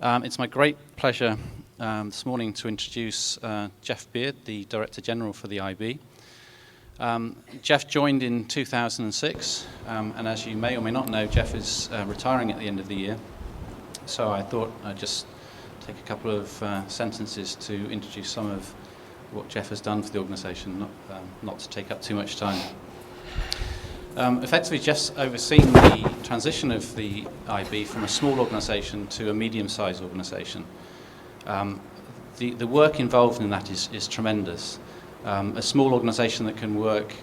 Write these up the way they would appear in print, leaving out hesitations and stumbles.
It's my great pleasure this morning to introduce Jeff Beard, the Director General for the IB. Jeff joined in 2006, and as you may or may not know, Jeff is retiring at the end of the year. So I thought I'd just take a couple of sentences to introduce some of what Jeff has done for the organisation, not to take up too much time. Effectively, Jeff's overseen the transition of the IB from a small organisation to a medium-sized organisation. The work involved in that is tremendous. A small organisation that can work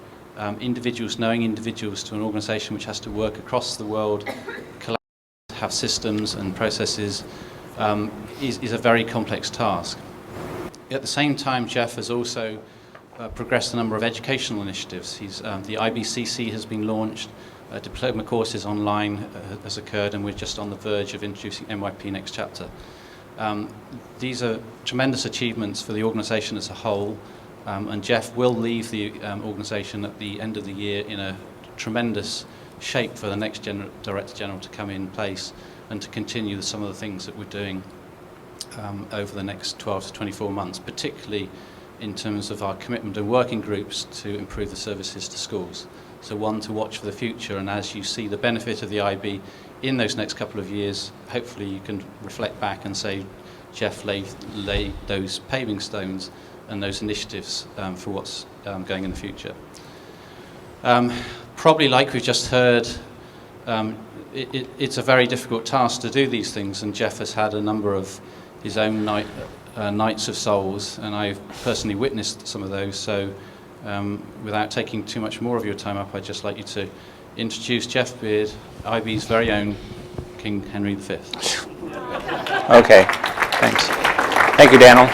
individuals knowing individuals to an organisation which has to work across the world, have systems and processes, is a very complex task. At the same time, Jeff has also progressed a number of educational initiatives. The IBCC has been launched, diploma courses online has occurred, and we're just on the verge of introducing NYP Next Chapter. These are tremendous achievements for the organisation as a whole, and Jeff will leave the organisation at the end of the year in a tremendous shape for the next Director General to come in place and to continue some of the things that we're doing over the next 12 to 24 months, particularly in terms of our commitment and working groups to improve the services to schools. So one to watch for the future, and as you see the benefit of the IB in those next couple of years, hopefully you can reflect back and say, Jeff laid those paving stones and those initiatives for what's going in the future. Probably like we've just heard, it's a very difficult task to do these things, and Jeff has had a number of his own nights of souls, and I've personally witnessed some of those. So without taking too much more of your time up, I'd just like you to introduce Jeff Beard, IB's very own King Henry V. Okay, thanks. Thank you, Daniel.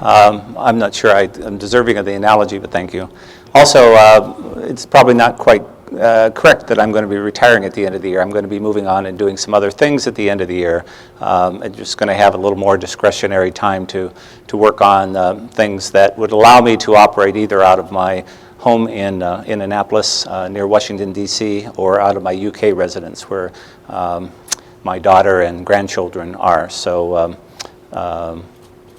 I'm not sure I'm deserving of the analogy, but thank you. Also, it's probably not quite correct that I'm going to be retiring at the end of the year. I'm going to be moving on and doing some other things at the end of the year. I'm just going to have a little more discretionary time to work on things that would allow me to operate either out of my home in Annapolis near Washington, D.C., or out of my UK residence where my daughter and grandchildren are. So,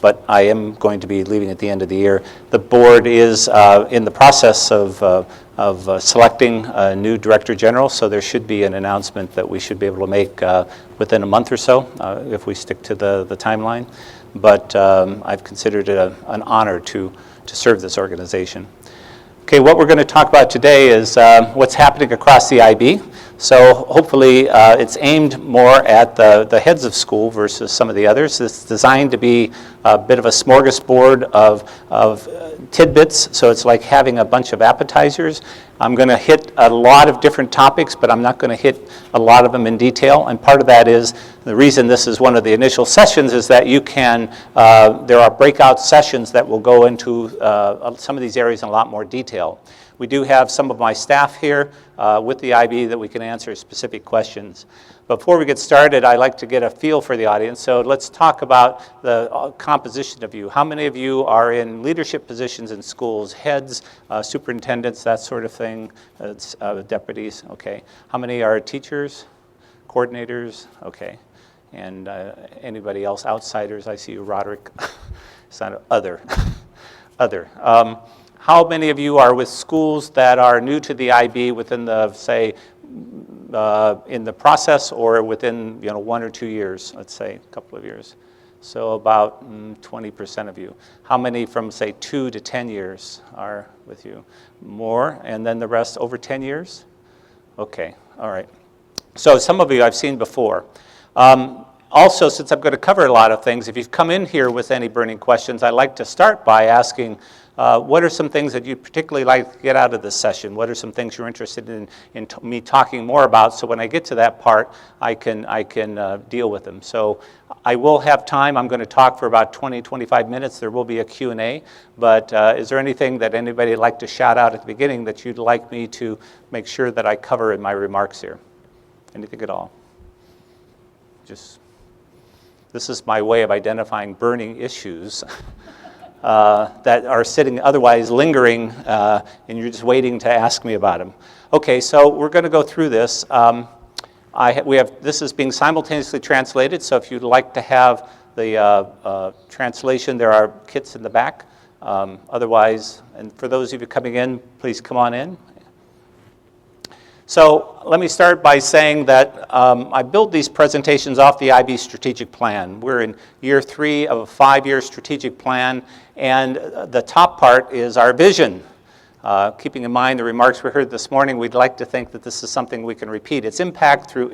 but I am going to be leaving at the end of the year. The board is in the process of selecting a new Director General, so there should be an announcement that we should be able to make within a month or so if we stick to the timeline. But I've considered it an honor to serve this organization. Okay, what we're going to talk about today is what's happening across the IB. So hopefully it's aimed more at the heads of school versus some of the others. It's designed to be a bit of a smorgasbord of tidbits, so it's like having a bunch of appetizers. I'm going to hit a lot of different topics, but I'm not going to hit a lot of them in detail, and part of that is the reason this is one of the initial sessions is that you can, there are breakout sessions that will go into some of these areas in a lot more detail. We do have some of my staff here with the IB that we can answer specific questions. Before we get started, I'd like to get a feel for the audience. So let's talk about the composition of you. How many of you are in leadership positions in schools, heads, superintendents, that sort of thing, deputies? Okay. How many are teachers, coordinators? Okay. And anybody else, outsiders? I see you, Roderick. It's not other. Other. How many of you are with schools that are new to the IB within the, say, in the process or within 1 or 2 years, let's say a couple of years? So about 20% of you. How many from, say, 2 to 10 years are with you? More, and then the rest over 10 years? Okay, all right. So some of you I've seen before. Also, since I'm going to cover a lot of things, if you've come in here with any burning questions, I'd like to start by asking, what are some things that you'd particularly like to get out of this session? What are some things you're interested in me talking more about? So when I get to that part, I can deal with them. So I will have time. I'm going to talk for about 20, 25 minutes. There will be a Q&A. But is there anything that anybody would like to shout out at the beginning that you'd like me to make sure that I cover in my remarks here? Anything at all? This is my way of identifying burning issues. That are sitting otherwise lingering, and you're just waiting to ask me about them. Okay, so we're going to go through this. this is being simultaneously translated, so if you'd like to have the translation, there are kits in the back. Otherwise, and for those of you coming in, please come on in. So let me start by saying that I build these presentations off the IB strategic plan. We're in year 3 of a 5-year strategic plan, and the top part is our vision. Keeping in mind the remarks we heard this morning, we'd like to think that this is something we can repeat. It's impact through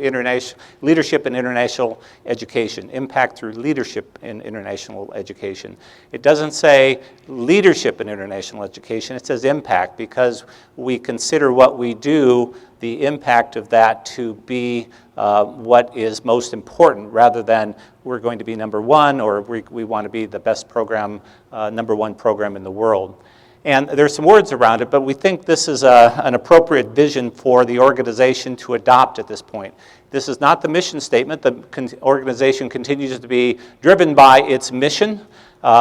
leadership in international education. Impact through leadership in international education. It doesn't say leadership in international education, it says impact, because we consider what we do, the impact of that, to be what is most important, rather than we're going to be number 1 or we want to be the best program, number 1 program in the world. And there's some words around it, but we think this is an appropriate vision for the organization to adopt at this point. This is not the mission statement. The organization continues to be driven by its mission,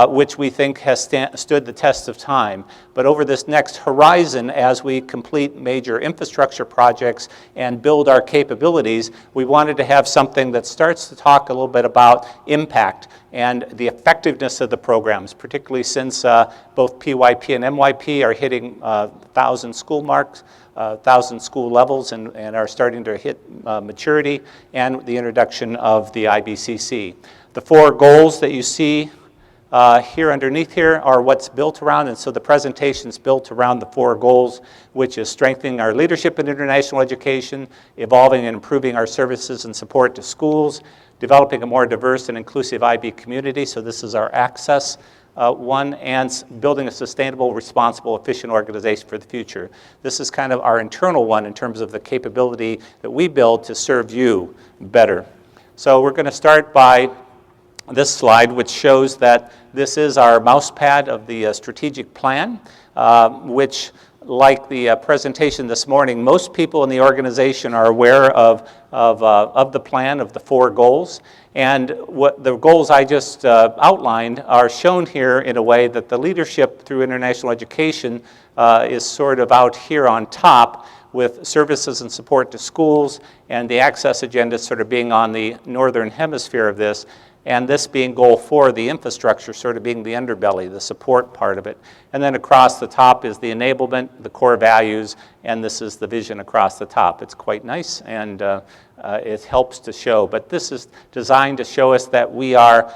which we think has stood the test of time. But over this next horizon, as we complete major infrastructure projects and build our capabilities, we wanted to have something that starts to talk a little bit about impact and the effectiveness of the programs, particularly since both PYP and MYP are hitting 1,000 school marks, 1,000 school levels, and are starting to hit maturity, and the introduction of the IBCC. The 4 goals that you see here underneath here are what's built around, and so the presentation's built around the 4 goals, which is strengthening our leadership in international education, evolving and improving our services and support to schools, developing a more diverse and inclusive IB community, so this is our access one, and building a sustainable, responsible, efficient organization for the future. This is kind of our internal one in terms of the capability that we build to serve you better. So we're going to start by this slide, which shows that this is our mouse pad of the strategic plan, which, like the presentation this morning, most people in the organization are aware of the plan, of the 4 goals. And what the goals I just outlined are shown here in a way that the leadership through international education is sort of out here on top, with services and support to schools, and the access agenda sort of being on the northern hemisphere of this. And this being goal 4, the infrastructure sort of being the underbelly, the support part of it. And then across the top is the enablement, the core values, and this is the vision across the top. It's quite nice, and it helps to show. But this is designed to show us that we are,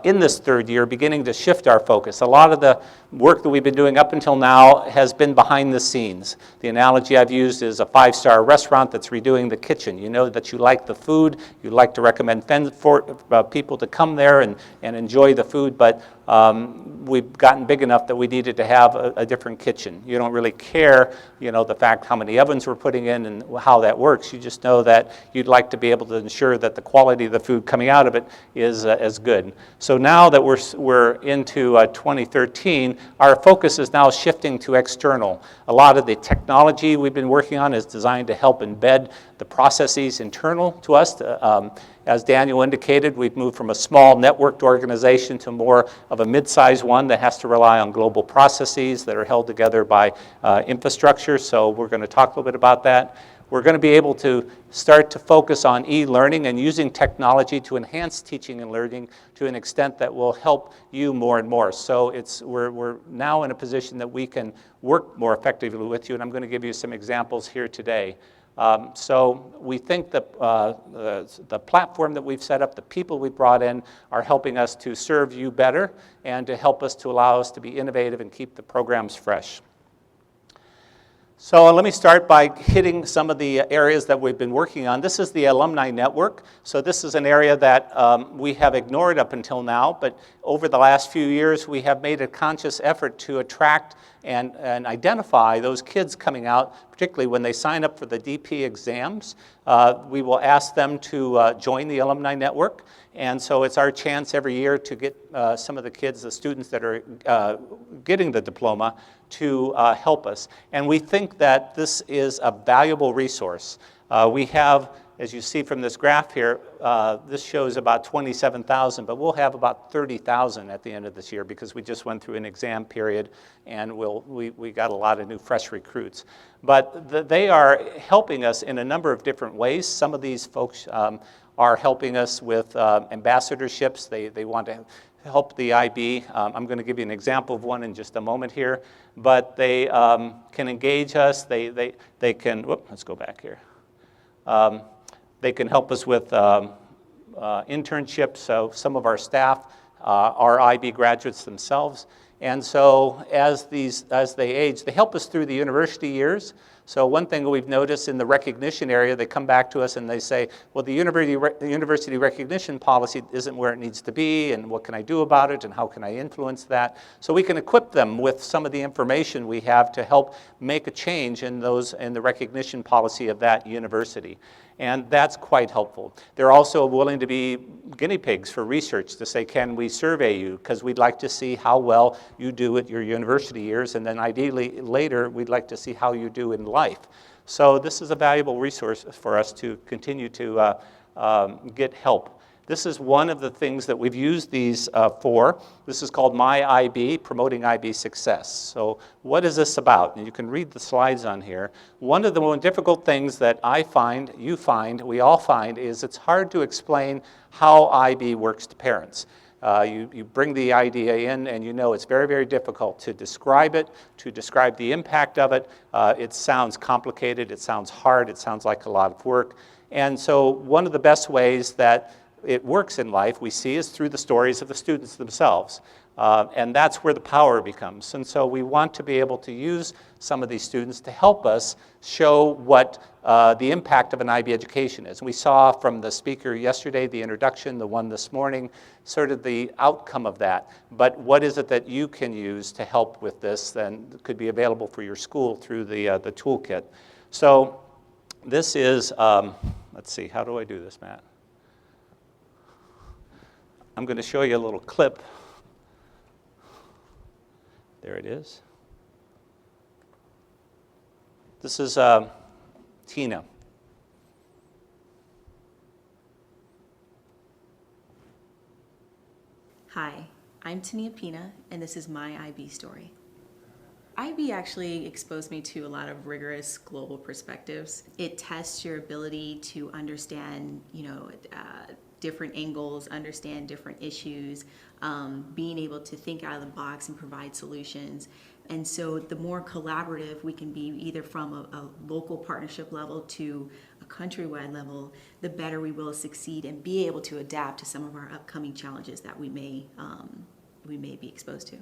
in this 3rd year, beginning to shift our focus. A lot of the work that we've been doing up until now has been behind the scenes. The analogy I've used is a 5-star restaurant that's redoing the kitchen. You know that you like the food, you like to recommend for people to come there and enjoy the food, but we've gotten big enough that we needed to have a different kitchen. You don't really care, the fact how many ovens we're putting in and how that works. You just know that you'd like to be able to ensure that the quality of the food coming out of it is as good. So now that we're into 2013, our focus is now shifting to external. A lot of the technology we've been working on is designed to help embed the processes internal to us. As Daniel indicated, we've moved from a small networked organization to more of a mid-sized one that has to rely on global processes that are held together by infrastructure. So we're going to talk a little bit about that. We're going to be able to start to focus on e-learning and using technology to enhance teaching and learning to an extent that will help you more and more. So we're now in a position that we can work more effectively with you, and I'm going to give you some examples here today. So we think that the platform that we've set up, the people we've brought in, are helping us to serve you better and to help us to allow us to be innovative and keep the programs fresh. So let me start by hitting some of the areas that we've been working on. This is the alumni network. So this is an area that we have ignored up until now, but over the last few years we have made a conscious effort to attract and identify those kids coming out, particularly when they sign up for the DP exams. We will ask them to join the alumni network. And so it's our chance every year to get some of the kids, the students that are getting the diploma, to help us. And we think that this is a valuable resource. We have As you see from this graph here, this shows about 27,000, but we'll have about 30,000 at the end of this year because we just went through an exam period and we got a lot of new fresh recruits. But they are helping us in a number of different ways. Some of these folks are helping us with ambassadorships. They want to help the IB. I'm going to give you an example of one in just a moment here. But they can engage us. They can, let's go back here. They can help us with internships. So some of our staff are IB graduates themselves. And so as they age, they help us through the university years. So one thing we've noticed in the recognition area, they come back to us and they say, well, the university recognition policy isn't where it needs to be, and what can I do about it, and how can I influence that? So we can equip them with some of the information we have to help make a change in the recognition policy of that university. And that's quite helpful. They're also willing to be guinea pigs for research to say, can we survey you? Because we'd like to see how well you do at your university years, and then ideally later we'd like to see how you do in life. So this is a valuable resource for us to continue to get help. This is one of the things that we've used these for. This is called My IB, Promoting IB Success. So what is this about? And you can read the slides on here. One of the more difficult things that I find, you find, we all find, is it's hard to explain how IB works to parents. You bring the idea in and you know it's very, very difficult to describe it, to describe the impact of it. It sounds complicated, it sounds hard, it sounds like a lot of work. And so one of the best ways that it works in life, we see, is through the stories of the students themselves. And that's where the power becomes. And so we want to be able to use some of these students to help us show what the impact of an IB education is. And we saw from the speaker yesterday, the introduction, the one this morning, sort of the outcome of that. But what is it that you can use to help with this and could be available for your school through the toolkit? So this is, let's see, how do I do this, Matt? I'm going to show you a little clip. There it is. This is Tina. Hi, I'm Tania Pina, and this is my IB story. IB actually exposed me to a lot of rigorous global perspectives. It tests your ability to understand, different angles, understand different issues, being able to think out of the box and provide solutions. And so the more collaborative we can be, either from a local partnership level to a countrywide level, the better we will succeed and be able to adapt to some of our upcoming challenges that we may be exposed to.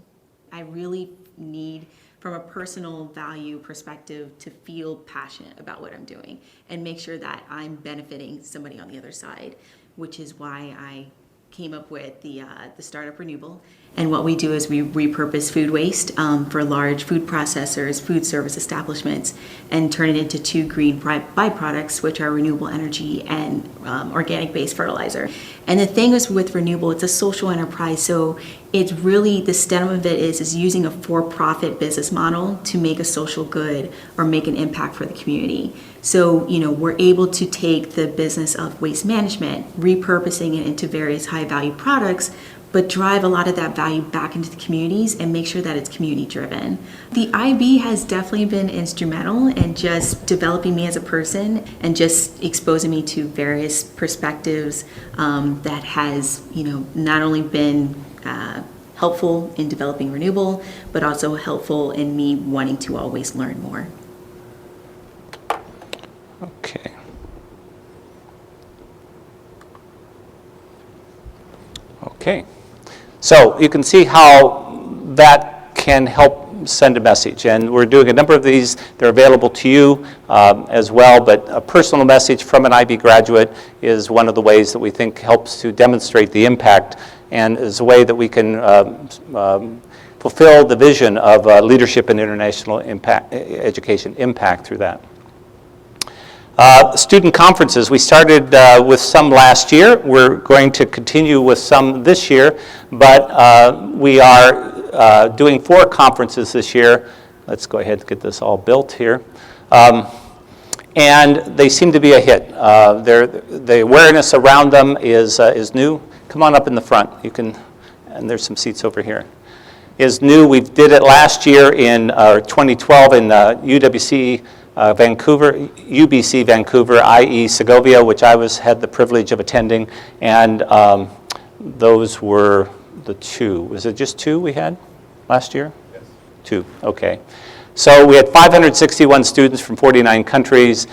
I really need, from a personal value perspective, to feel passionate about what I'm doing and make sure that I'm benefiting somebody on the other side, which is why I came up with the Startup Renewable. And what we do is we repurpose food waste for large food processors, food service establishments, and turn it into 2 green byproducts, which are renewable energy and organic-based fertilizer. And the thing is with renewable, it's a social enterprise, so it's really, the stem of it is using a for-profit business model to make a social good or make an impact for the community. So, we're able to take the business of waste management, repurposing it into various high-value products, but drive a lot of that value back into the communities and make sure that it's community-driven. The IB has definitely been instrumental in just developing me as a person and just exposing me to various perspectives that has, not only been helpful in developing renewable, but also helpful in me wanting to always learn more. Okay. Okay. So you can see how that can help send a message. And we're doing a number of these. They're available to you as well. But a personal message from an IB graduate is one of the ways that we think helps to demonstrate the impact and is a way that we can fulfill the vision of leadership and international education impact through that. Student conferences, we started with some last year. We're going to continue with some this year, but we are doing 4 conferences this year. Let's go ahead and get this all built here. and they seem to be a hit. The awareness around them is new. Come on up in the front. You can, and there's some seats over here. Is new. We did it last year in 2012 in UBC Vancouver, i.e. Segovia, which I had the privilege of attending, and those were the two. Was it just two we had last year? Yes. Two, okay. So we had 561 students from 49 countries.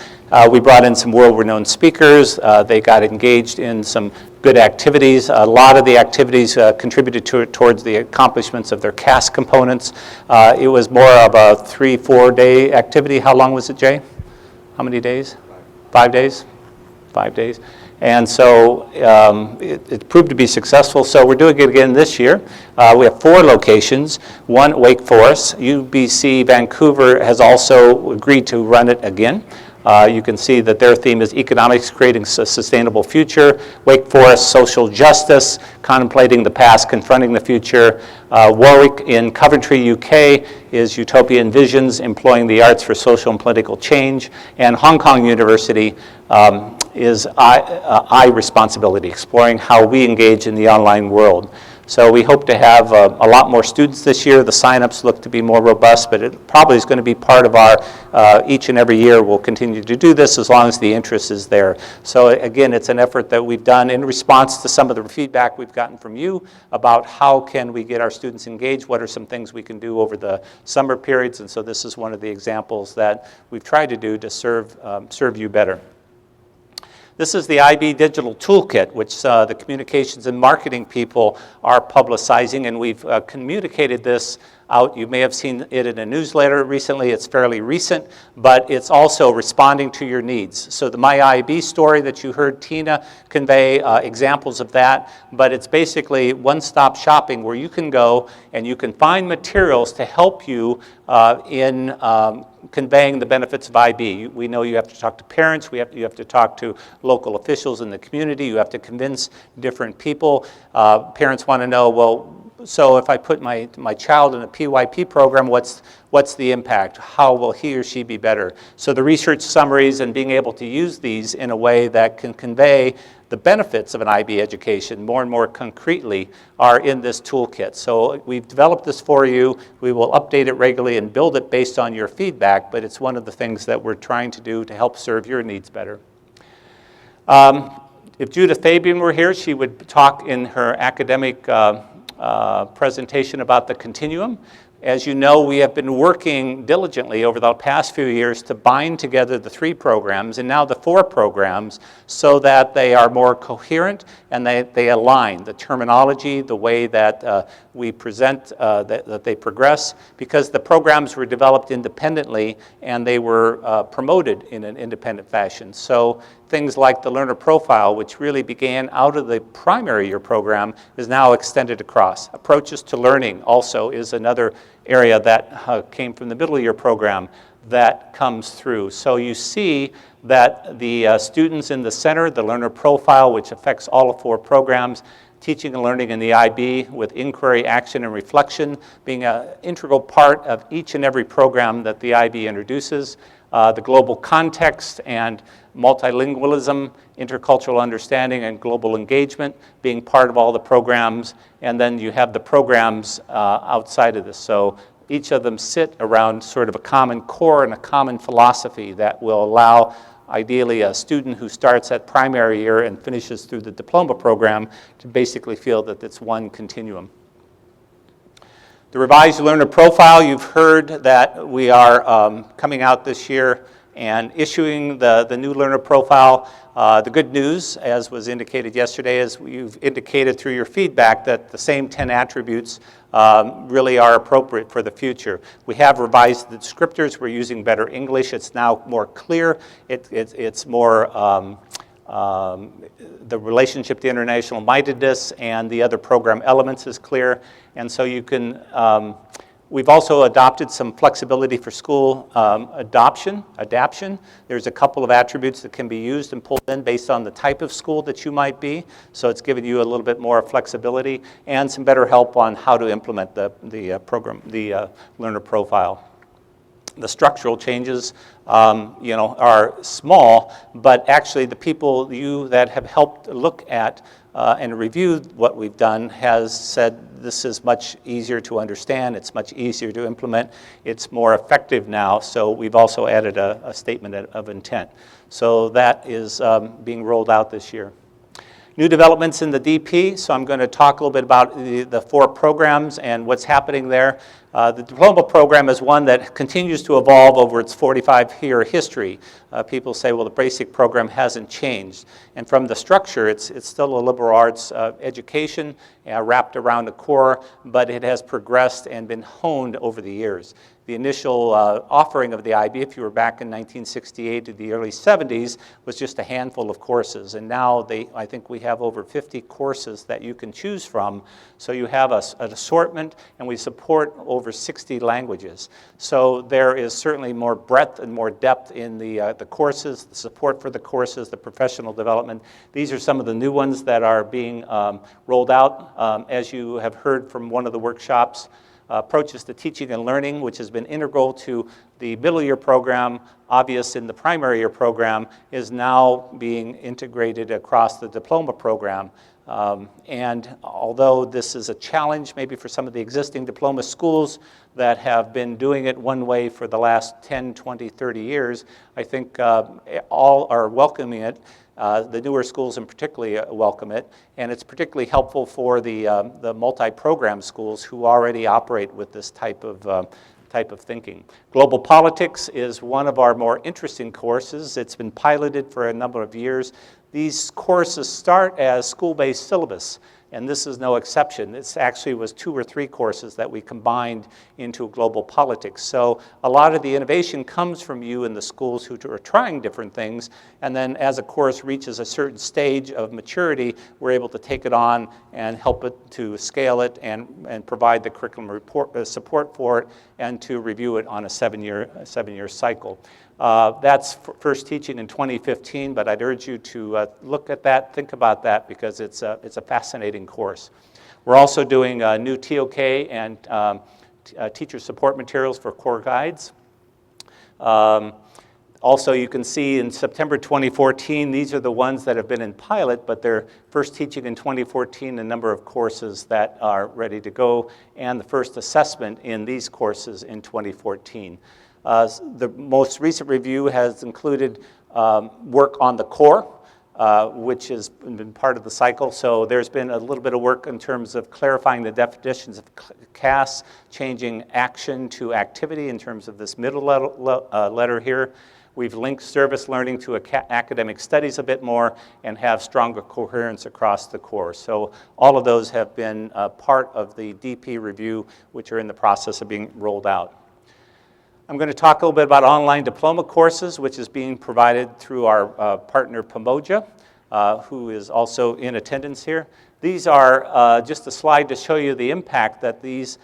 We brought in some world-renowned speakers. They got engaged in some good activities. A lot of the activities contributed towards the accomplishments of their CAS components. It was more of a 3-4 day activity. How long was it, Jay? How many days? 5 days? 5 days. And so it proved to be successful. So we're doing it again this year. We have 4 locations. One at Wake Forest. UBC Vancouver has also agreed to run it again. You can see that their theme is economics creating a sustainable future. Wake Forest, social justice, contemplating the past, confronting the future. Warwick in Coventry, UK is utopian visions, employing the arts for social and political change. And Hong Kong University is I responsibility, exploring how we engage in the online world. So we hope to have a lot more students this year. The signups look to be more robust, but it probably is going to be part of our, each and every year we'll continue to do this as long as the interest is there. So again, it's an effort that we've done in response to some of the feedback we've gotten from you about how can we get our students engaged, what are some things we can do over the summer periods, and so this is one of the examples that we've tried to do to serve you better. This is the IB Digital Toolkit, which the communications and marketing people are publicizing, and we've communicated this out. You may have seen it in a newsletter recently. It's fairly recent, but it's also responding to your needs. So the My IB story that you heard Tina convey, examples of that, but it's basically one-stop shopping where you can go and you can find materials to help you in conveying the benefits of IB. We know you have to talk to parents, you have to talk to local officials in the community, you have to convince different people. Parents want to know, well, so if I put my child in a PYP program, what's the impact? How will he or she be better? So the research summaries and being able to use these in a way that can convey the benefits of an IB education more and more concretely are in this toolkit. So we've developed this for you. We will update it regularly and build it based on your feedback, but it's one of the things that we're trying to do to help serve your needs better. If Judith Fabian were here, she would talk in her academic presentation about the continuum. As you know, we have been working diligently over the past few years to bind together the 3 programs and now the 4 programs so that they are more coherent and they align the terminology, the way that we present, that they progress, because the programs were developed independently and they were promoted in an independent fashion. So things like the learner profile, which really began out of the primary year program, is now extended across. Approaches to learning also is another area that came from the middle year program that comes through. So you see that the students in the center, the learner profile, which affects all of 4 programs, teaching and learning in the IB with inquiry, action, and reflection being an integral part of each and every program that the IB introduces. The global context and multilingualism, intercultural understanding, and global engagement being part of all the programs. And then you have the programs outside of this. So each of them sit around sort of a common core and a common philosophy that will allow, ideally, a student who starts at primary year and finishes through the diploma program to basically feel that it's one continuum. The revised learner profile, you've heard that we are coming out this year and issuing the new learner profile. The good news, as was indicated yesterday, is you've indicated through your feedback that the same 10 attributes really are appropriate for the future. We have revised the descriptors. We're using better English. It's now more clear. It's more the relationship to international mindedness and the other program elements is clear. And so you can, we've also adopted some flexibility for school adaption. There's a couple of attributes that can be used and pulled in based on the type of school that you might be. So it's given you a little bit more flexibility and some better help on how to implement the program, the learner profile. The structural changes, are small, but actually the people that have helped look at and reviewed what we've done has said this is much easier to understand, it's much easier to implement, it's more effective now, so we've also added a statement of intent. So that is being rolled out this year. New developments in the DP, so I'm going to talk a little bit about the 4 programs and what's happening there. The Diploma Program is one that continues to evolve over its 45-year history. People say, well, the basic program hasn't changed. And from the structure, it's still a liberal arts education wrapped around a core, but it has progressed and been honed over the years. The initial offering of the IB, if you were back in 1968 to the early 70s, was just a handful of courses. And now I think we have over 50 courses that you can choose from. So you have an assortment, and we support over 60 languages. So there is certainly more breadth and more depth in the courses, the support for the courses, the professional development. These are some of the new ones that are being rolled out. As you have heard from one of the workshops, approaches to teaching and learning, which has been integral to the middle year program, obvious in the primary year program, is now being integrated across the diploma program. And although this is a challenge maybe for some of the existing diploma schools that have been doing it one way for the last 10, 20, 30 years, I think all are welcoming it. The newer schools in particularly welcome it, and it's particularly helpful for the multi-program schools who already operate with this type of thinking. Global Politics is one of our more interesting courses. It's been piloted for a number of years. These courses start as school-based syllabus, and this is no exception. This actually was 2 or 3 courses that we combined into Global Politics. So a lot of the innovation comes from you in the schools who are trying different things, and then as a course reaches a certain stage of maturity, we're able to take it on and help it to scale it and provide the curriculum support for it and to review it on a 7-year cycle. That's first teaching in 2015, but I'd urge you to look at that, think about that, because it's a fascinating course. We're also doing new TOK and teacher support materials for core guides. Also, you can see in September 2014, these are the ones that have been in pilot, but they're first teaching in 2014, a number of courses that are ready to go, and the first assessment in these courses in 2014. The most recent review has included work on the core, which has been part of the cycle. So there's been a little bit of work in terms of clarifying the definitions of CAS, changing action to activity in terms of this middle letter here. We've linked service learning to academic studies a bit more and have stronger coherence across the core. So all of those have been part of the DP review, which are in the process of being rolled out. I'm going to talk a little bit about online diploma courses, which is being provided through our partner Pomoja, who is also in attendance here. These are just a slide to show you the impact that these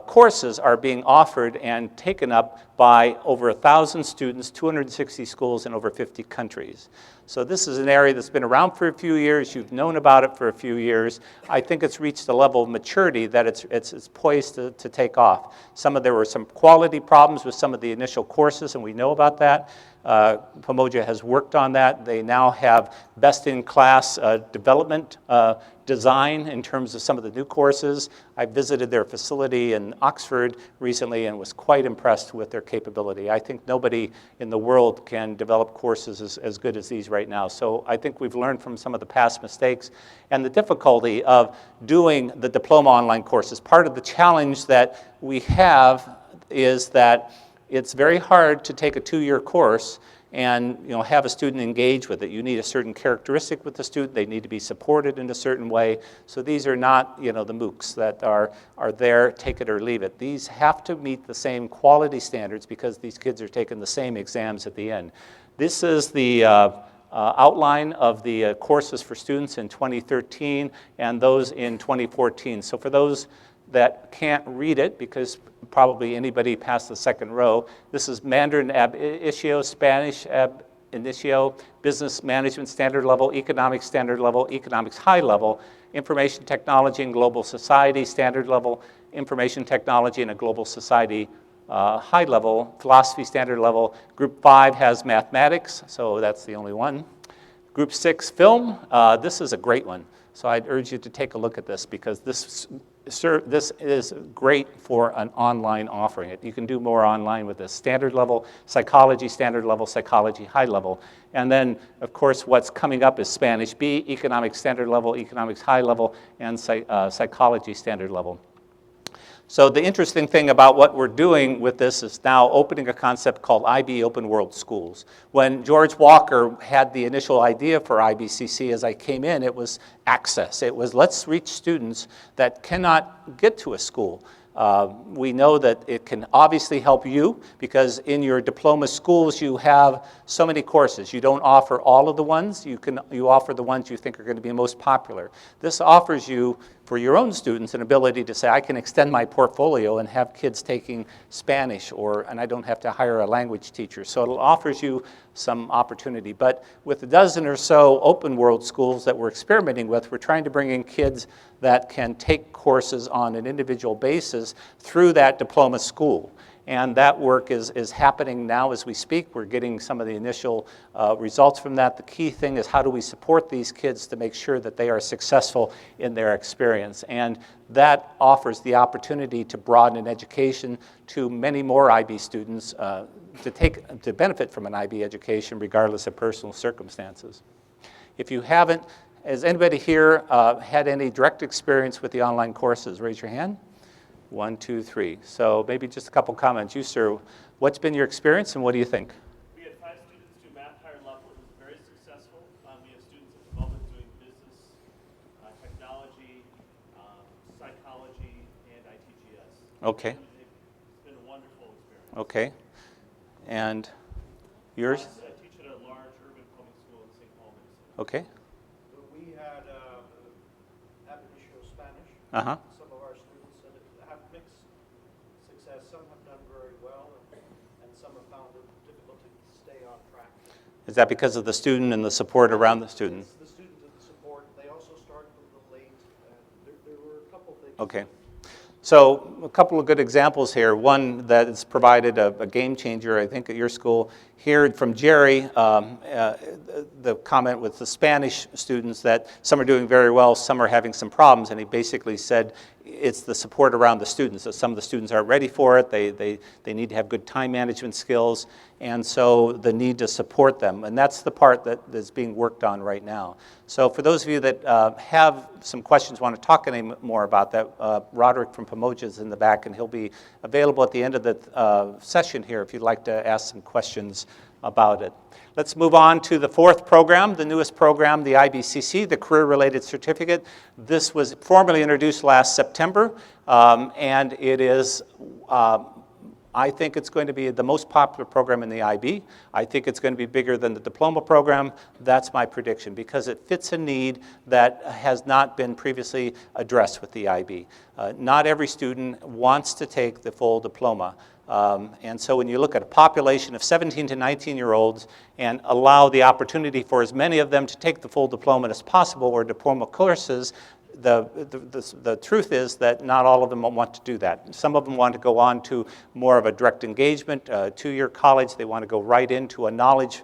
courses are being offered and taken up by over 1,000 students, 260 schools in over 50 countries. So this is an area that's been around for a few years. You've known about it for a few years. I think it's reached a level of maturity that it's poised to take off. There were some quality problems with some of the initial courses, and we know about that. Pomoja has worked on that. They now have best-in-class development design in terms of some of the new courses. I visited their facility in Oxford recently and was quite impressed with their capability. I think nobody in the world can develop courses as good as these right now. So I think we've learned from some of the past mistakes and the difficulty of doing the diploma online courses. Part of the challenge that we have is that it's very hard to take a 2-year course and have a student engage with it. You need a certain characteristic with the student. They need to be supported in a certain way. So these are not the MOOCs that are there, take it or leave it. These have to meet the same quality standards because these kids are taking the same exams at the end. This is the outline of the courses for students in 2013 and those in 2014. So for those that can't read it, because probably anybody past the second row, this is Mandarin ab initio, Spanish ab initio, Business Management Standard Level, Economics Standard Level, Economics High Level, Information Technology and Global Society Standard Level, Information Technology and a Global Society high level, philosophy standard level. Group 5 has mathematics, so that's the only one. Group 6, film. This is a great one. So I'd urge you to take a look at this because this is great for an online offering. You can do more online with this. Standard level, psychology, standard level, psychology, high level. And then, of course, what's coming up is Spanish B, economics standard level, economics high level, and psychology standard level. So the interesting thing about what we're doing with this is now opening a concept called IB Open World Schools. When George Walker had the initial idea for IBCC as I came in, it was access. It was let's reach students that cannot get to a school. We know that it can obviously help you because in your diploma schools you have so many courses. You don't offer all of the ones. You offer the ones you think are going to be most popular. This offers you, for your own students, an ability to say, I can extend my portfolio and have kids taking Spanish, and I don't have to hire a language teacher. So it offers you some opportunity. But with a dozen or so open world schools that we're experimenting with, we're trying to bring in kids that can take courses on an individual basis through that diploma school. And that work is happening now as we speak. We're getting some of the initial results from that. The key thing is how do we support these kids to make sure that they are successful in their experience. And that offers the opportunity to broaden an education to many more IB students to benefit from an IB education regardless of personal circumstances. If you haven't, has anybody here had any direct experience with the online courses? Raise your hand. 1, 2, 3. So maybe just a couple comments. You, sir, what's been your experience and what do you think? We had 5 students do math higher level. It was very successful. We have students at the moment doing business, technology, psychology, and ITGS. Okay. It's been a wonderful experience. Okay. And yours? I teach at a large urban public school in St. Paul, Minnesota. Okay. We had ab initio Spanish. Uh-huh. Some of our students have mixed success. Some have done very well, and some have found it difficult to stay on track. Is that because of the student and the support around the student? It's the student and the support. They also started a little late. There were a couple things. Okay. So a couple of good examples here. One that has provided a game changer, I think, at your school. Here from Jerry, the comment with the Spanish students that some are doing very well, some are having some problems, and he basically said it's the support around the students. That some of the students aren't ready for it. They need to have good time management skills, and so the need to support them. And that's the part that is being worked on right now. So for those of you that have some questions, want to talk any more about that, Roderick from Pomoja is in the back, and he'll be available at the end of the session here if you'd like to ask some questions about it. Let's move on to the 4th program, the newest program, the IBCC, the Career-Related Certificate. This was formally introduced last September, and it is, I think it's going to be the most popular program in the IB. I think it's going to be bigger than the Diploma Program. That's my prediction because it fits a need that has not been previously addressed with the IB. Not every student wants to take the full diploma. And so when you look at a population of 17 to 19-year-olds and allow the opportunity for as many of them to take the full diploma as possible or diploma courses, the truth is that not all of them want to do that. Some of them want to go on to more of a direct engagement, 2-year college. They want to go right into a knowledge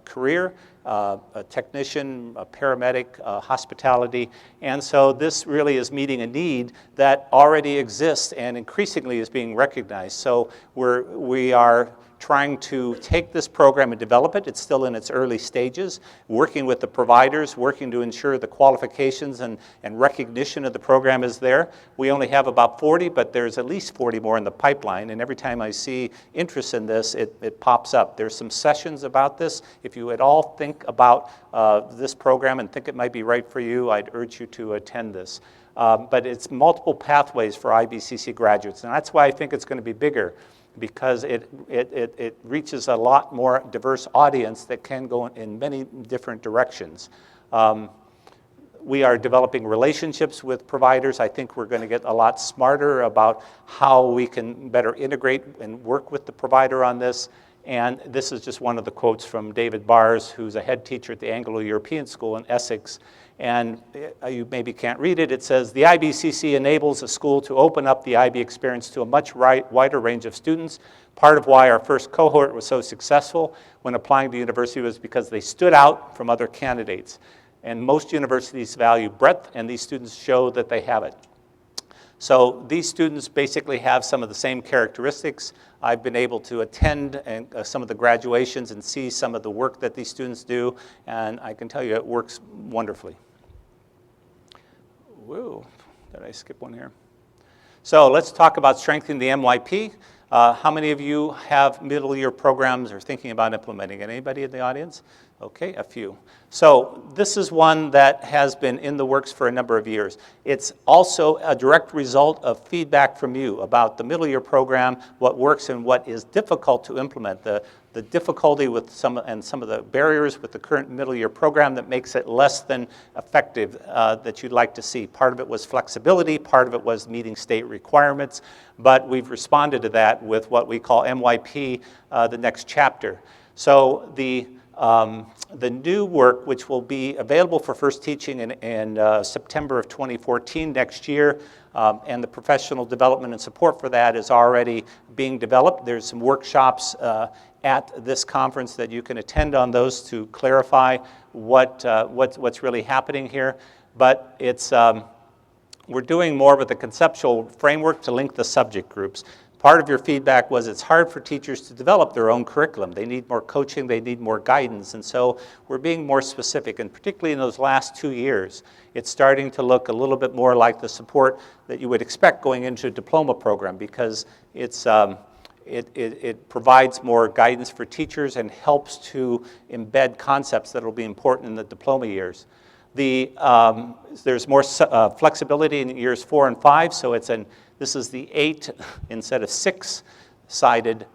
career, a technician, a paramedic, hospitality. And so this really is meeting a need that already exists and increasingly is being recognized. So we are trying to take this program and develop it. It's still in its early stages, working with the providers, working to ensure the qualifications and recognition of the program is there. We only have about 40, but there's at least 40 more in the pipeline, and every time I see interest in this, it pops up. There's some sessions about this. If you at all think about this program and think it might be right for you, I'd urge you to attend this. But it's multiple pathways for IBCC graduates, and that's why I think it's going to be bigger, because it reaches a lot more diverse audience that can go in many different directions. We are developing relationships with providers. I think we're going to get a lot smarter about how we can better integrate and work with the provider on this. And this is just one of the quotes from David Bars, who's a head teacher at the Anglo-European School in Essex. And you maybe can't read it. It says, "The IBCC enables a school to open up the IB experience to a much wider range of students. Part of why our first cohort was so successful when applying to university was because they stood out from other candidates. And most universities value breadth, and these students show that they have it." So these students basically have some of the same characteristics. I've been able to attend some of the graduations and see some of the work that these students do, and I can tell you it works wonderfully. Whoa, did I skip one here? So let's talk about strengthening the MYP. How many of you have middle year programs or thinking about implementing it? Anybody in the audience? Okay, a few. So this is one that has been in the works for a number of years. It's also a direct result of feedback from you about the middle year program, what works and what is difficult to implement, the difficulty with some of the barriers with the current middle year program that makes it less than effective that you'd like to see. Part of it was flexibility, part of it was meeting state requirements, but we've responded to that with what we call MYP, the next chapter. So the new work, which will be available for first teaching in September of 2014 next year, and the professional development and support for that is already being developed. There's some workshops at this conference that you can attend on those to clarify what's really happening here. But it's we're doing more with a conceptual framework to link the subject groups. Part of your feedback was it's hard for teachers to develop their own curriculum. They need more coaching, they need more guidance, and so we're being more specific, and particularly in those last 2 years, it's starting to look a little bit more like the support that you would expect going into a diploma program, because it provides more guidance for teachers and helps to embed concepts that will be important in the diploma years. There's more flexibility in years 4 and 5, so this is the 8 instead of 6-sided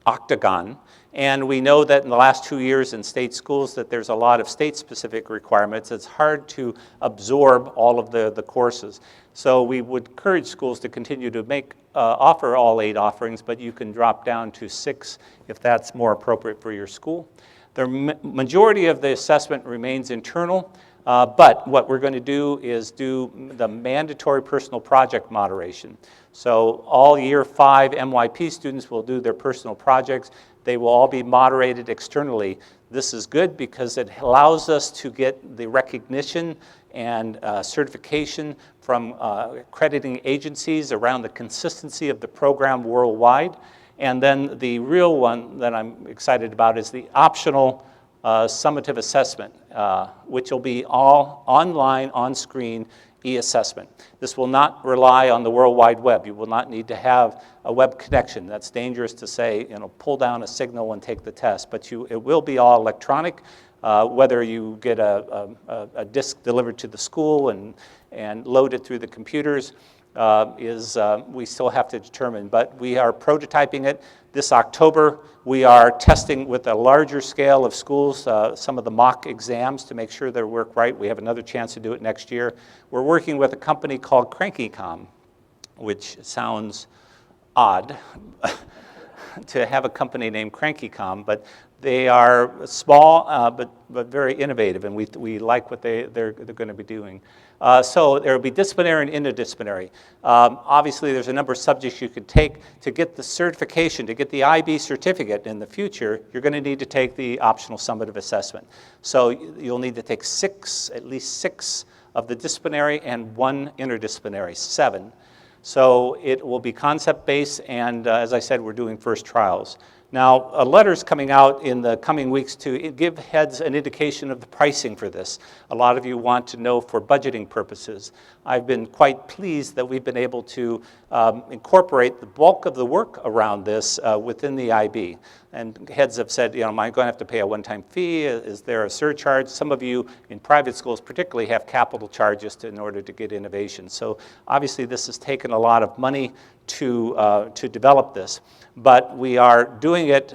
octagon. And we know that in the last 2 years in state schools that there's a lot of state-specific requirements. It's hard to absorb all of the courses. So we would encourage schools to continue to offer all 8 offerings, but you can drop down to 6 if that's more appropriate for your school. The majority of the assessment remains internal. But what we're going to do is do the mandatory personal project moderation. So all year 5 MYP students will do their personal projects. They will all be moderated externally. This is good because it allows us to get the recognition and certification from accrediting agencies around the consistency of the program worldwide. And then the real one that I'm excited about is the optional summative assessment, which will be all online, on-screen e-assessment. This will not rely on the World Wide Web. You will not need to have a web connection. That's dangerous to say, pull down a signal and take the test, but it will be all electronic. Whether you get a disk delivered to the school and load it through the computers we still have to determine, but we are prototyping it. This October, we are testing with a larger scale of schools some of the mock exams to make sure they work right. We have another chance to do it next year. We're working with a company called CrankyCom, which sounds odd to have a company named CrankyCom, but they are small but very innovative, and we like what they're going to be doing. So there will be disciplinary and interdisciplinary. Obviously, there's a number of subjects you could take to get the certification, to get the IB certificate in the future. You're going to need to take the optional summative assessment. So you'll need to take at least 6 of the disciplinary and 1 interdisciplinary, 7. So it will be concept-based, and as I said, we're doing first trials. Now, a letter's coming out in the coming weeks to give heads an indication of the pricing for this. A lot of you want to know for budgeting purposes. I've been quite pleased that we've been able to incorporate the bulk of the work around this within the IB. And heads have said, am I going to have to pay a one-time fee? Is there a surcharge? Some of you in private schools particularly have capital charges in order to get innovation. So obviously this has taken a lot of money to develop this. But we are doing it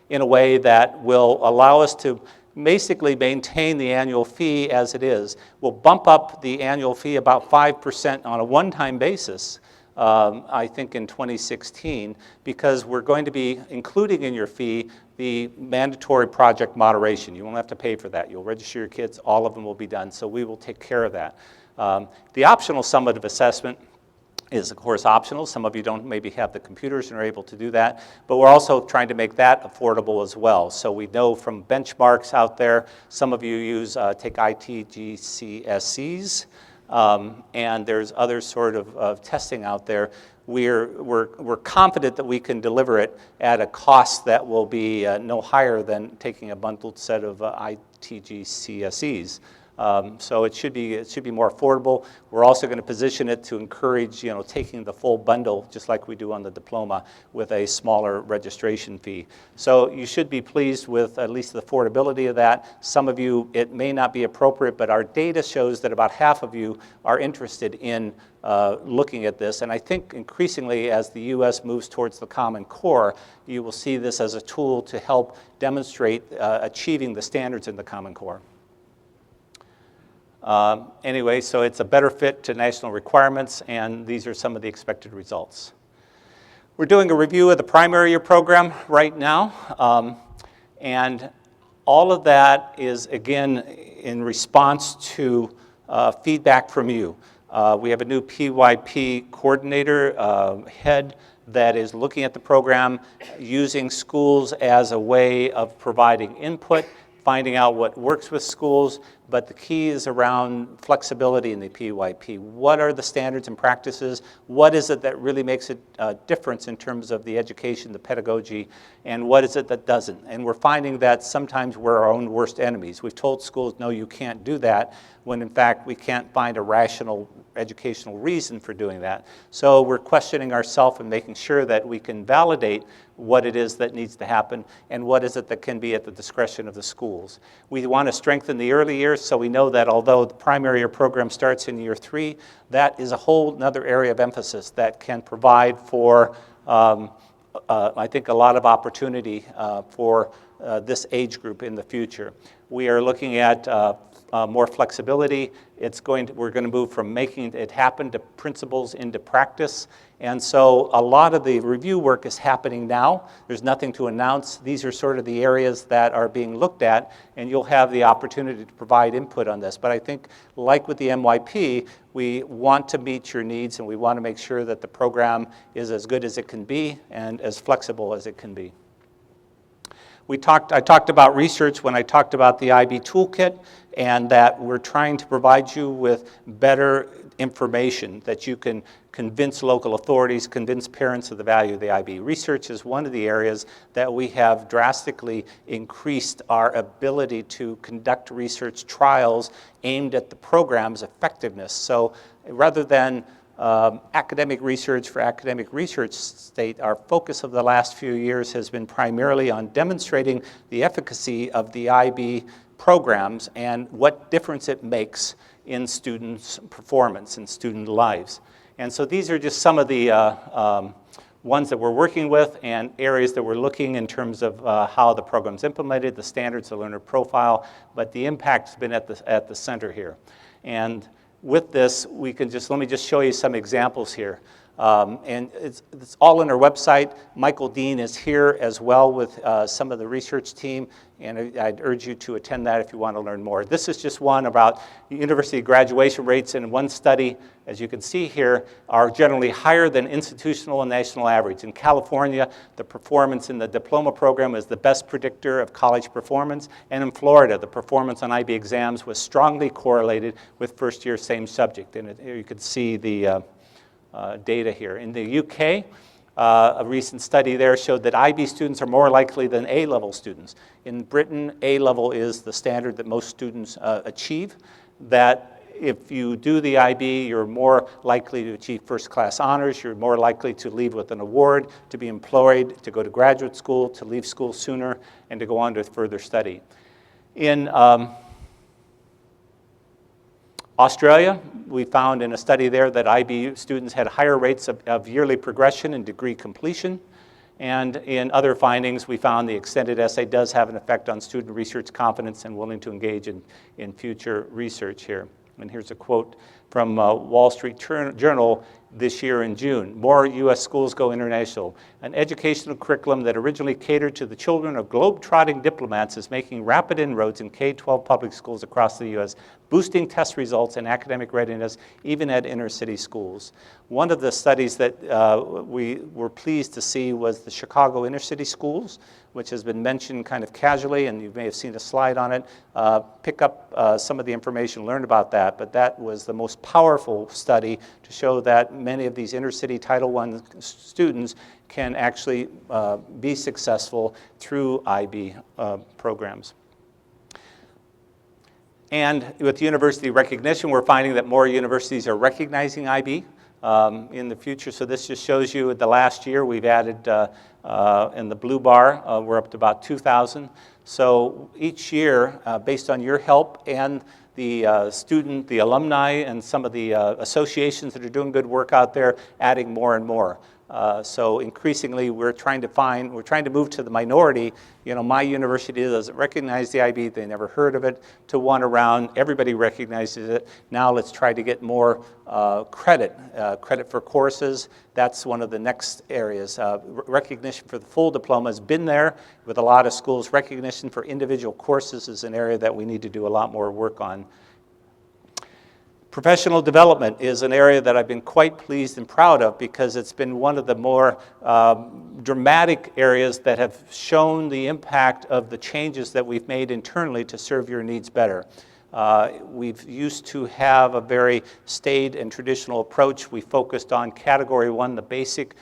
in a way that will allow us to basically maintain the annual fee as it is. We'll bump up the annual fee about 5% on a one-time basis I think in 2016, because we're going to be including in your fee the mandatory project moderation. You won't have to pay for that. You'll register your kids, all of them will be done, so we will take care of that. The optional summative assessment is, of course, optional. Some of you don't maybe have the computers and are able to do that, but we're also trying to make that affordable as well. So we know from benchmarks out there, some of you take ITGCSEs, and there's other sort of testing out there. We're confident that we can deliver it at a cost that will be no higher than taking a bundled set of ITGCSEs. So it should be more affordable. We're also going to position it to encourage, taking the full bundle, just like we do on the diploma, with a smaller registration fee. So you should be pleased with at least the affordability of that. Some of you, it may not be appropriate, but our data shows that about half of you are interested in looking at this. And I think increasingly, as the U.S. moves towards the Common Core, you will see this as a tool to help demonstrate achieving the standards in the Common Core. Anyway, so it's a better fit to national requirements, and these are some of the expected results. We're doing a review of the primary year program right now, and all of that is, again, in response to feedback from you. We have a new PYP coordinator head that is looking at the program, using schools as a way of providing input, finding out what works with schools, but the key is around flexibility in the PYP. What are the standards and practices? What is it that really makes a difference in terms of the education, the pedagogy, and what is it that doesn't? And we're finding that sometimes we're our own worst enemies. We've told schools, no, you can't do that, when in fact we can't find a rational educational reason for doing that. So we're questioning ourselves and making sure that we can validate what it is that needs to happen and what is it that can be at the discretion of the schools. We want to strengthen the early years, so we know that although the primary year program starts in year 3, that is a whole other area of emphasis that can provide for, I think, a lot of opportunity for this age group in the future. We are looking at more flexibility. We're going to move from making it happen to principles into practice. And so a lot of the review work is happening now. There's nothing to announce. These are sort of the areas that are being looked at, and you'll have the opportunity to provide input on this. But I think, like with the MYP, we want to meet your needs, and we want to make sure that the program is as good as it can be and as flexible as it can be. I talked about research when I talked about the IB toolkit, and that we're trying to provide you with better information that you can convince local authorities, convince parents of the value of the IB. Research is one of the areas that we have drastically increased our ability to conduct research trials aimed at the program's effectiveness. So rather than academic research for academic research sake, our focus of the last few years has been primarily on demonstrating the efficacy of the IB programs and what difference it makes in students' performance and student lives. And so these are just some of the ones that we're working with and areas that we're looking in terms of how the program's implemented, the standards, the learner profile, but the impact's been at the center here. And with this, let me just show you some examples here. And it's all on our website. Michael Dean is here as well with some of the research team, and I'd urge you to attend that if you want to learn more. This is just one about university graduation rates, and one study, as you can see here, are generally higher than institutional and national average. In California, the performance in the diploma program is the best predictor of college performance, and in Florida, the performance on IB exams was strongly correlated with first-year same subject. And here you can see the data here. In the UK, a recent study there showed that IB students are more likely than A-level students. In Britain, A-level is the standard that most students achieve, that if you do the IB, you're more likely to achieve first-class honors, you're more likely to leave with an award, to be employed, to go to graduate school, to leave school sooner, and to go on to further study. In Australia, we found in a study there that IB students had higher rates of yearly progression and degree completion. And in other findings, we found the extended essay does have an effect on student research confidence and willing to engage in future research here. And here's a quote from Wall Street Journal this year in June. More U.S. schools go international. An educational curriculum that originally catered to the children of globe-trotting diplomats is making rapid inroads in K-12 public schools across the U.S., boosting test results and academic readiness even at inner-city schools. One of the studies that we were pleased to see was the Chicago inner-city schools, which has been mentioned kind of casually, and you may have seen a slide on it. Pick up some of the information, learn about that, but that was the most powerful study to show that many of these inner-city Title I students can actually be successful through IB programs. And with university recognition, we're finding that more universities are recognizing IB in the future. So this just shows you the last year we've added, in the blue bar, we're up to about 2,000. So each year, based on your help and the the alumni, and some of the associations that are doing good work out there, adding more and more. So increasingly, we're trying to move to the minority. You know, my university doesn't recognize the IB, they never heard of it, to one around, everybody recognizes it. Now let's try to get more credit for courses. That's one of the next areas. Recognition for the full diploma has been there with a lot of schools. Recognition for individual courses is an area that we need to do a lot more work on. Professional development is an area that I've been quite pleased and proud of, because it's been one of the more dramatic areas that have shown the impact of the changes that we've made internally to serve your needs better. We've used to have a very staid and traditional approach. We focused on Category 1, the basic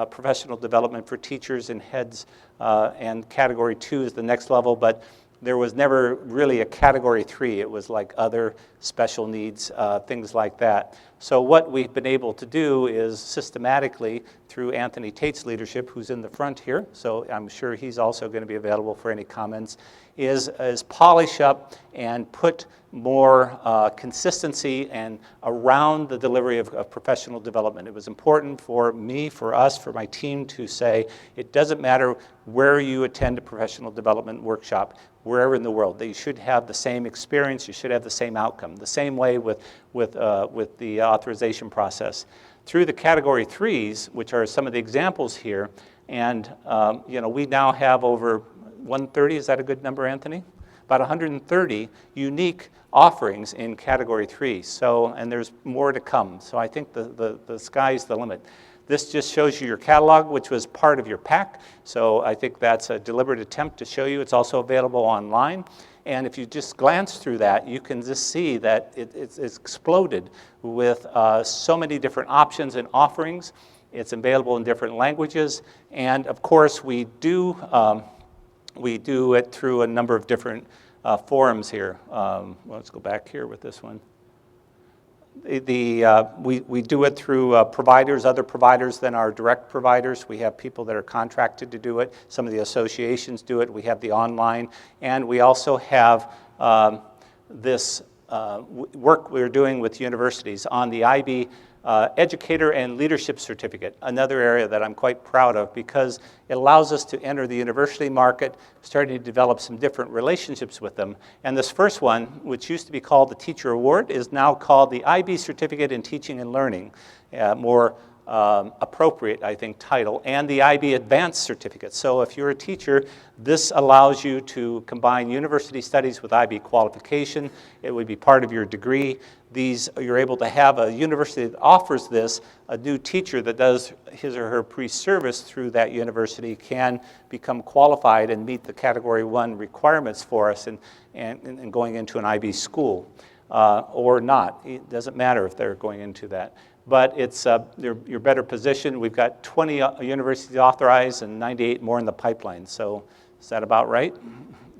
professional development for teachers and heads, and Category 2 is the next level, but there was never really a Category 3. It was like other special needs, things like that. So what we've been able to do is systematically, through Anthony Tate's leadership, who's in the front here, so I'm sure he's also going to be available for any comments, is polish up and put more consistency and around the delivery of professional development. It was important for me, for us, for my team to say, it doesn't matter where you attend a professional development workshop, wherever in the world, that you should have the same experience, you should have the same outcome. The same way with the authorization process. Through the Category 3s, which are some of the examples here, and you know, we now have over 130, is that a good number, Anthony? About 130 unique offerings in Category 3. So, and there's more to come. So I think the sky's the limit. This just shows you your catalog, which was part of your pack. So I think that's a deliberate attempt to show you. It's also available online. And if you just glance through that, you can just see that it's exploded with so many different options and offerings. It's available in different languages. And of course, we do it through a number of different forums here. Let's go back here with this one. We do it through providers, other providers than our direct providers. We have people that are contracted to do it. Some of the associations do it. We have the online. And we also have this work we're doing with universities on the IB Educator and Leadership Certificate, another area that I'm quite proud of, because it allows us to enter the university market, starting to develop some different relationships with them. And this first one, which used to be called the Teacher Award, is now called the IB Certificate in Teaching and Learning, more appropriate, I think, title, and the IB Advanced Certificate. So if you're a teacher, this allows you to combine university studies with IB qualification. It would be part of your degree. You're able to have a university that offers this. A new teacher that does his or her pre-service through that university can become qualified and meet the Category 1 requirements for us and going into an IB school or not. It doesn't matter if they're going into that. But it's you're better positioned. We've got 20 universities authorized and 98 more in the pipeline. So is that about right?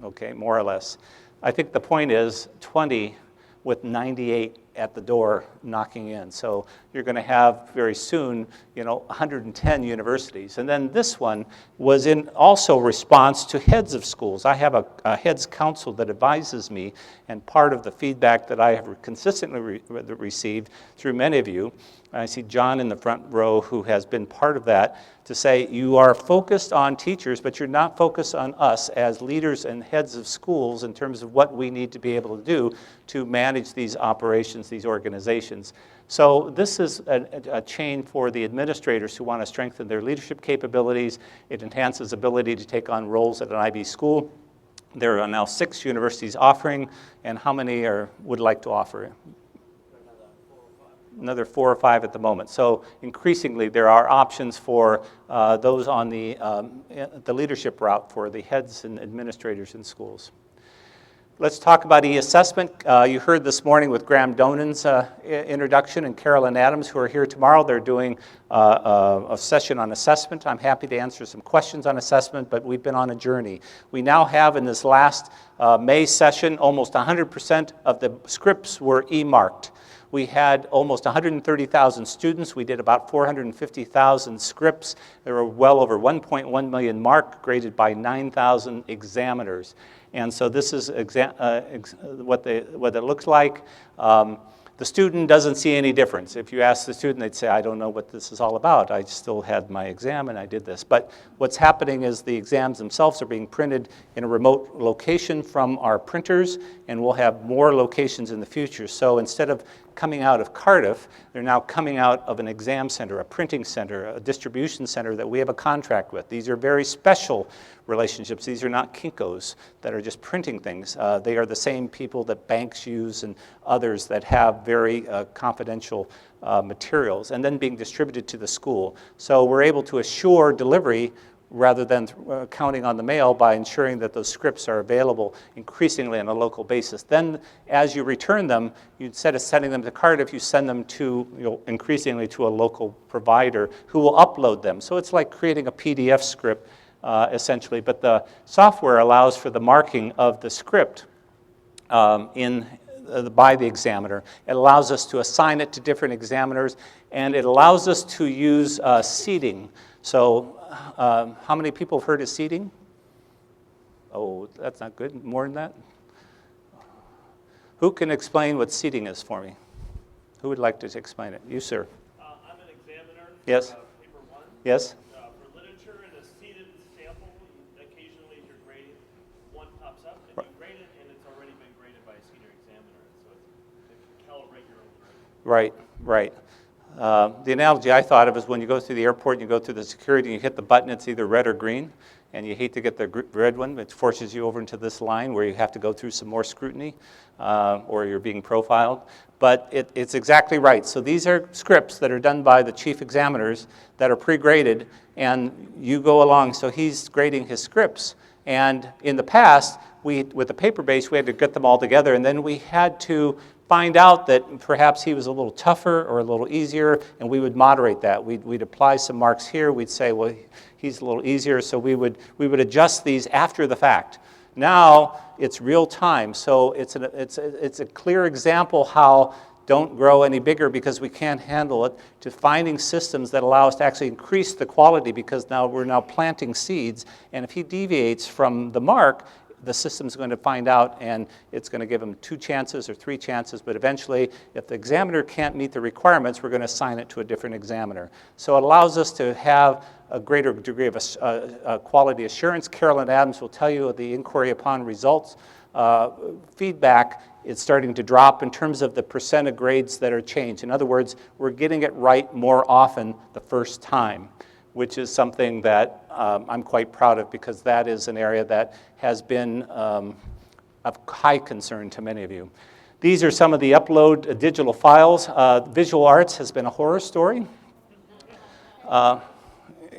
Okay, more or less. I think the point is 20 with 98 at the door knocking in. So you're going to have very soon, 110 universities. And then this one was in also response to heads of schools. I have a heads council that advises me, and part of the feedback that I have consistently received through many of you, I see John in the front row who has been part of that, to say you are focused on teachers, but you're not focused on us as leaders and heads of schools in terms of what we need to be able to do to manage these operations, these organizations. So this is a chain for the administrators who want to strengthen their leadership capabilities. It enhances ability to take on roles at an IB school. There are now 6 universities offering, and how many would like to offer? Another 4 or 5 at the moment. So increasingly, there are options for those on the leadership route for the heads and administrators in schools. Let's talk about e-assessment. You heard this morning with Graham Donan's introduction and Carolyn Adams, who are here tomorrow. They're doing a session on assessment. I'm happy to answer some questions on assessment, but we've been on a journey. We now have, in this last May session, almost 100% of the scripts were e-marked. We had almost 130,000 students. We did about 450,000 scripts. There were well over 1.1 million marked, graded by 9,000 examiners. And so this is what it looks like. The student doesn't see any difference. If you ask the student, they'd say, I don't know what this is all about. I still had my exam and I did this. But what's happening is the exams themselves are being printed in a remote location from our printers, and we'll have more locations in the future. So instead of coming out of Cardiff, they're now coming out of an exam center, a printing center, a distribution center that we have a contract with. These are very special relationships. These are not Kinkos that are just printing things. They are the same people that banks use and others that have very confidential materials, and then being distributed to the school. So we're able to assure delivery rather than counting on the mail by ensuring that those scripts are available increasingly on a local basis. Then as you return them, instead of sending them to Cardiff, you send them to, increasingly to a local provider who will upload them. So it's like creating a PDF script essentially, but the software allows for the marking of the script by the examiner. It allows us to assign it to different examiners, and it allows us to use seating. So how many people have heard of seating? Oh, that's not good. More than that? Who can explain what seating is for me? Who would like to explain it? You, sir. I'm an examiner. Yes. Paper 1. Yes. For literature and a seated sample, occasionally you're grading, one pops up and you grade it, and it's already been graded by a senior examiner. So it's calibrate your own grade. Right. The analogy I thought of is when you go through the airport and you go through the security and you hit the button, it's either red or green, and you hate to get the red one, which forces you over into this line where you have to go through some more scrutiny or you're being profiled. But it's exactly right. So these are scripts that are done by the chief examiners that are pre-graded, and you go along. So he's grading his scripts. And in the past, with the paper base, we had to get them all together, and then we had to find out that perhaps he was a little tougher or a little easier, and we would moderate that. We'd apply some marks here. We'd say, well, he's a little easier, so we would adjust these after the fact. Now it's real time, so it's a clear example how don't grow any bigger because we can't handle it, to finding systems that allow us to actually increase the quality, because now we're planting seeds, and if he deviates from the mark, the system's going to find out, and it's going to give him 2 chances or 3 chances, but eventually, if the examiner can't meet the requirements, we're going to assign it to a different examiner. So it allows us to have a greater degree of quality assurance. Carolyn Adams will tell you the inquiry upon results feedback is starting to drop in terms of the percent of grades that are changed. In other words, we're getting it right more often the first time, which is something that I'm quite proud of, because that is an area that has been of high concern to many of you. These are some of the upload digital files. Visual arts has been a horror story.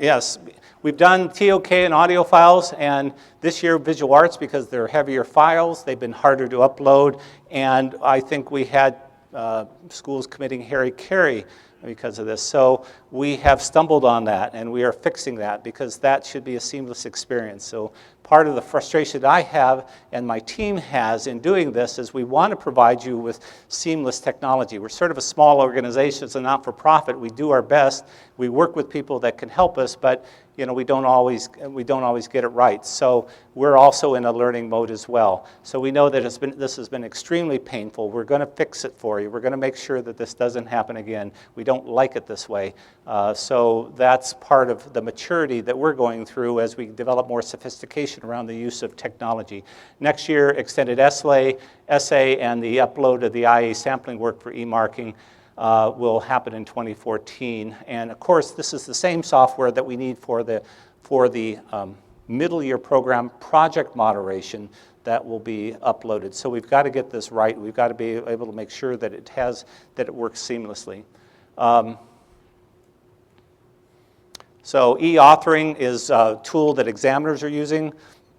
Yes, we've done TOK and audio files, and this year visual arts, because they're heavier files, they've been harder to upload, and I think we had schools committing hara-kiri because of this. So we have stumbled on that, and we are fixing that, because that should be a seamless experience. So part of the frustration that I have and my team has in doing this is we want to provide you with seamless technology. We're sort of a small organization, it's a not-for-profit. We do our best. We work with people that can help us, but we don't always get it right. So we're also in a learning mode as well. So we know that this has been extremely painful. We're going to fix it for you. We're going to make sure that this doesn't happen again. We don't like it this way. So that's part of the maturity that we're going through as we develop more sophistication around the use of technology. Next year, extended essay, and the upload of the IA sampling work for e-marking will happen in 2014. And of course, this is the same software that we need for the middle year program project moderation that will be uploaded. So we've got to get this right. We've got to be able to make sure that it works seamlessly. So e-authoring is a tool that examiners are using.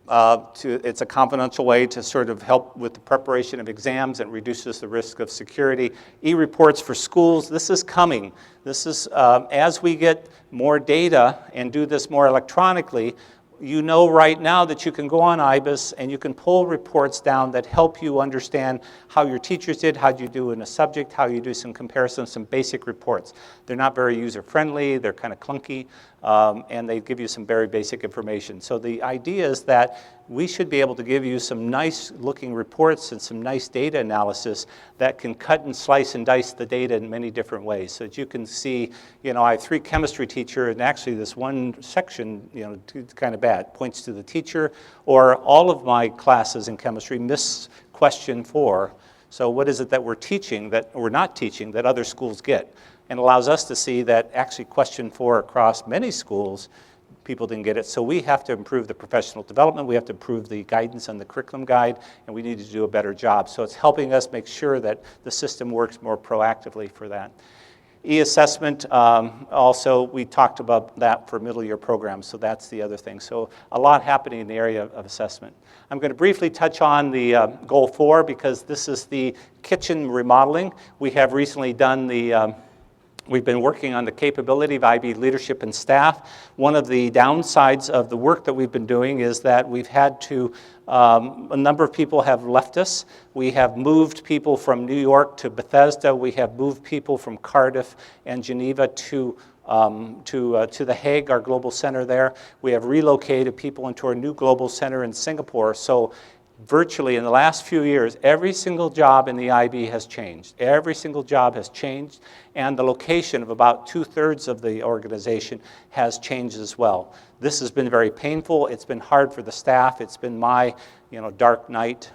It's a confidential way to sort of help with the preparation of exams and reduces the risk of security. E-reports for schools, this is coming. This is, as we get more data and do this more electronically, you know right now that you can go on IBIS and you can pull reports down that help you understand how your teachers did, how you do in a subject, how you do some comparisons, some basic reports. They're not very user-friendly, they're kind of clunky, and they give you some very basic information. So the idea is that we should be able to give you some nice looking reports and some nice data analysis that can cut and slice and dice the data in many different ways. So that you can see, I have 3 chemistry teachers, and actually this one section, it's kind of bad, points to the teacher, or all of my classes in chemistry miss question 4. So what is it that we're teaching that we're not teaching that other schools get? And allows us to see that actually question 4 across many schools, people didn't get it. So we have to improve the professional development, we have to improve the guidance and the curriculum guide, and we need to do a better job. So it's helping us make sure that the system works more proactively for that. E-assessment, also we talked about that for middle year programs, so that's the other thing. So a lot happening in the area of assessment. I'm going to briefly touch on the goal 4 because this is the kitchen remodeling. We have recently done we've been working on the capability of IB leadership and staff. One of the downsides of the work that we've been doing is that we've had to, a number of people have left us. We have moved people from New York to Bethesda. We have moved people from Cardiff and Geneva to The Hague, our global center there. We have relocated people into our new global center in Singapore. So virtually in the last few years, every single job in the IB has changed. Every single job has changed, and the location of about 2/3 of the organization has changed as well. This has been very painful. It's been hard for the staff. It's been my dark night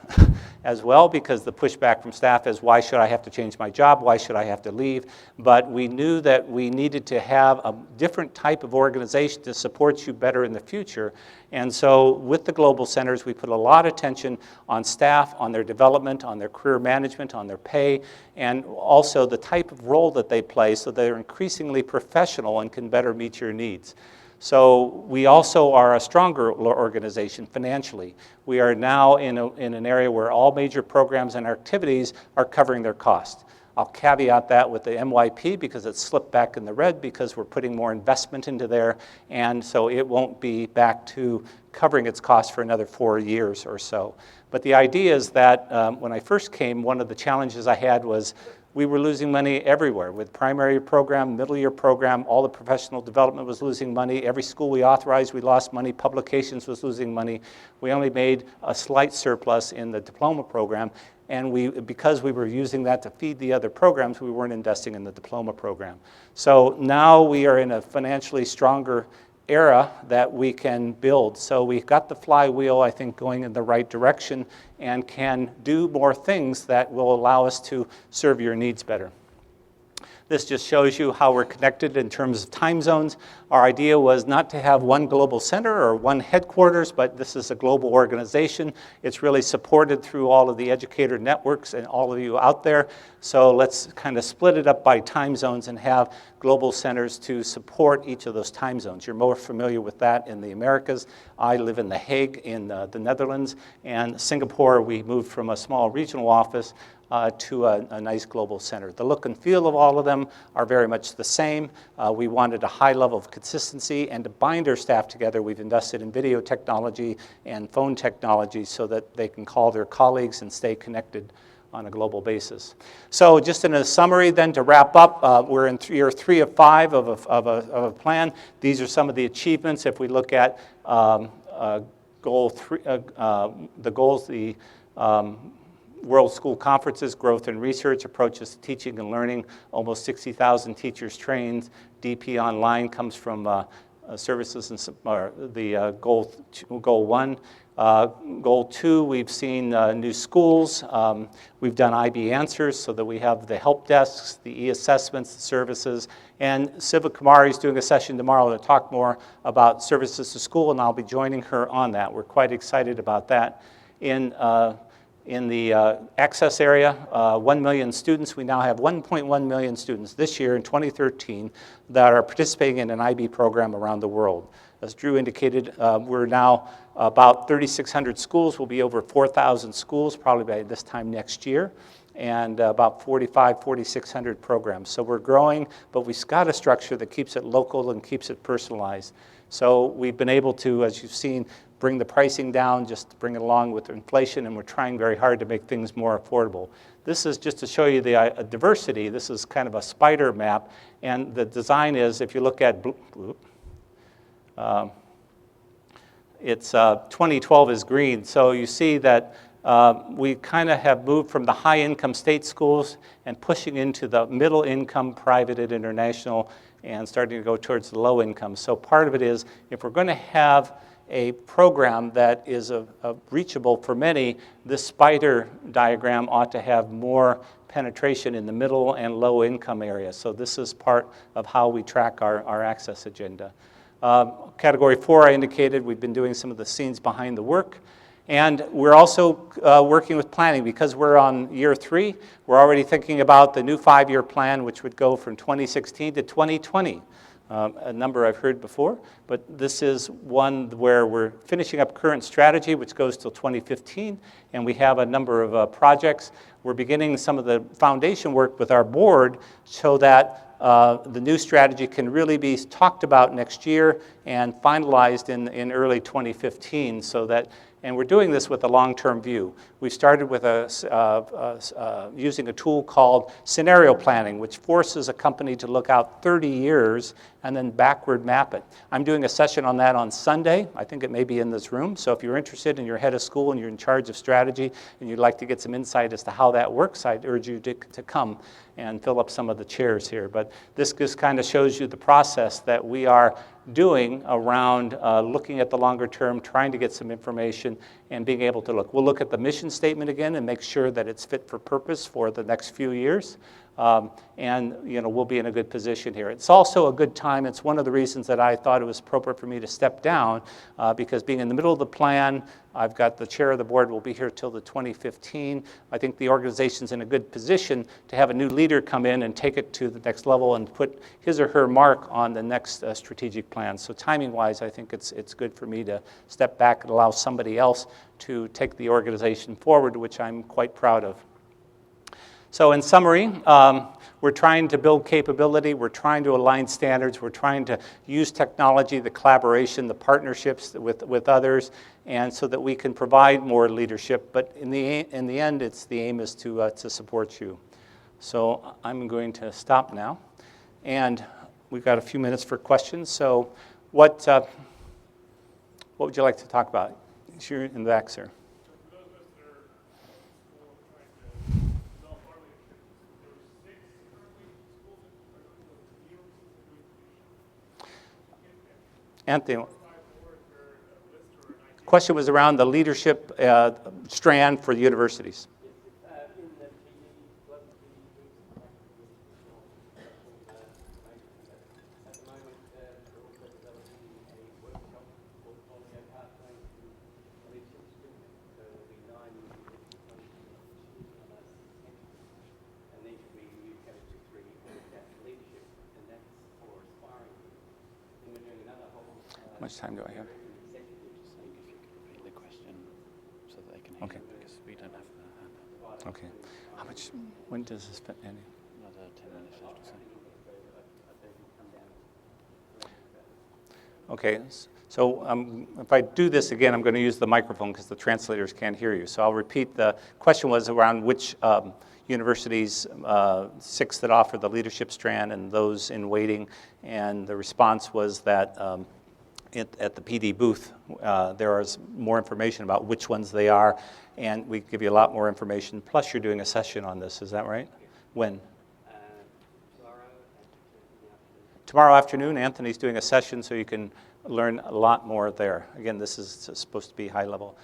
as well, because the pushback from staff is, why should I have to change my job? Why should I have to leave? But we knew that we needed to have a different type of organization to support you better in the future. And so with the global centers, we put a lot of attention on staff, on their development, on their career management, on their pay, and also the type of role that they play so they're increasingly professional and can better meet your needs. So we also are a stronger organization financially. We are now in an area where all major programs and activities are covering their cost. I'll caveat that with the MYP because it's slipped back in the red because we're putting more investment into there, and so it won't be back to covering its costs for another 4 years or so. But the idea is that when I first came, one of the challenges I had was we were losing money everywhere. With primary program, middle year program, all the professional development was losing money. Every school we authorized, we lost money. Publications was losing money. We only made a slight surplus in the diploma program. And because we were using that to feed the other programs, we weren't investing in the diploma program. So now we are in a financially stronger era that we can build. So we've got the flywheel, I think, going in the right direction and can do more things that will allow us to serve your needs better. This just shows you how we're connected in terms of time zones. Our idea was not to have one global center or one headquarters, but this is a global organization. It's really supported through all of the educator networks and all of you out there. So let's kind of split it up by time zones and have global centers to support each of those time zones. You're more familiar with that in the Americas. I live in The Hague in the Netherlands, and Singapore, we moved from a small regional office to a nice global center. The look and feel of all of them are very much the same. We wanted a high level of consistency, and to bind our staff together, we've invested in video technology and phone technology so that they can call their colleagues and stay connected on a global basis. So just in a summary then to wrap up, we're in year 3 of 5 of a plan. These are some of the achievements. If we look at goal 3, the goals, the World School Conferences, growth and research, approaches to teaching and learning, almost 60,000 teachers trained. DP Online comes from services and the goal 1. Goal 2, we've seen new schools. We've done IB answers so that we have the help desks, the e-assessments, the services. And Siva Kumari is doing a session tomorrow to talk more about services to school, and I'll be joining her on that. We're quite excited about that. In the access area, 1 million students. We now have 1.1 million students this year in 2013 that are participating in an IB program around the world. As Drew indicated, we're now about 3,600 schools. We'll be over 4,000 schools probably by this time next year, and about 4,600 programs. So we're growing, but we've got a structure that keeps it local and keeps it personalized. So we've been able to, as you've seen, bring the pricing down, just to bring it along with inflation, and we're trying very hard to make things more affordable. This is just to show you the diversity. This is kind of a spider map, and the design is, if you look at, it's 2012 is green, so you see that we kind of have moved from the high-income state schools and pushing into the middle-income private and international and starting to go towards the low income. So part of it is, if we're going to have a program that is reachable for many, this spider diagram ought to have more penetration in the middle and low income areas. So this is part of how we track our access agenda. Category 4, I indicated, we've been doing some of the scenes behind the work. And we're also working with planning. Because we're on year 3, we're already thinking about the new 5-year plan, which would go from 2016 to 2020. A number I've heard before, but this is one where we're finishing up current strategy, which goes till 2015, and we have a number of projects. We're beginning some of the foundation work with our board so that the new strategy can really be talked about next year and finalized in early 2015, so that, and we're doing this with a long-term view. We started with using a tool called scenario planning, which forces a company to look out 30 years and then backward map it. I'm doing a session on that on Sunday. I think it may be in this room. So if you're interested and you're head of school and you're in charge of strategy and you'd like to get some insight as to how that works, I'd urge you to come and fill up some of the chairs here. But this just kind of shows you the process that we are doing around looking at the longer term, trying to get some information, and being able to look. We'll look at the mission statement again and make sure that it's fit for purpose for the next few years. And we'll be in a good position here. It's also a good time. It's one of the reasons that I thought it was appropriate for me to step down, because being in the middle of the plan, I've got the chair of the board will be here till the 2015. I think the organization's in a good position to have a new leader come in and take it to the next level and put his or her mark on the next strategic plan. So timing-wise, I think it's good for me to step back and allow somebody else to take the organization forward, which I'm quite proud of. So in summary, we're trying to build capability, we're trying to align standards, we're trying to use technology, the collaboration, the partnerships with others, and so that we can provide more leadership. But in the end, the aim is to support you. So I'm going to stop now, and we've got a few minutes for questions. So what would you like to talk about? You're in the back, sir. Anthony, the question was around the leadership strand for the universities. How much time do I have? The question so that they can hear. Okay. Because we don't have Okay. How much when does this fit, Andy? Another 10 minutes, I have to say. Okay, so if I do this again, I'm going to use the microphone because the translators can't hear you. So I'll repeat. The question was around which universities, 6 that offer the leadership strand and those in waiting, and the response was that at the PD booth, there is more information about which ones they are, and we give you a lot more information. Plus, you're doing a session on this, is that right? When? Tomorrow afternoon, Anthony's doing a session, so you can learn a lot more there. Again, this is supposed to be high level.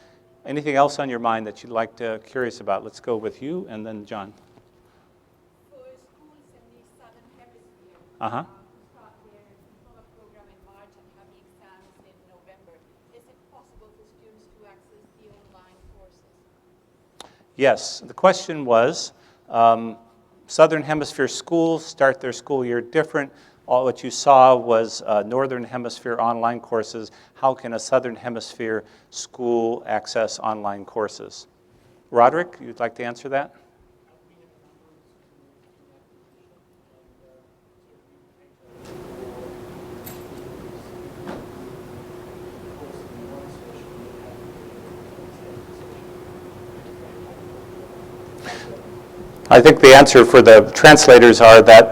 Anything else on your mind that you'd like to curious about? Let's go with you, and then John. For schools in the Southern Hemisphere, Uh-huh. start their Diploma Program in March and have the exams in November, is it possible for students to access the online courses? Yes, the question was, Southern Hemisphere schools start their school year different. All what you saw was Northern Hemisphere online courses. How can a Southern Hemisphere school access online courses? Roderick, you'd like to answer that? I think the answer for the translators are that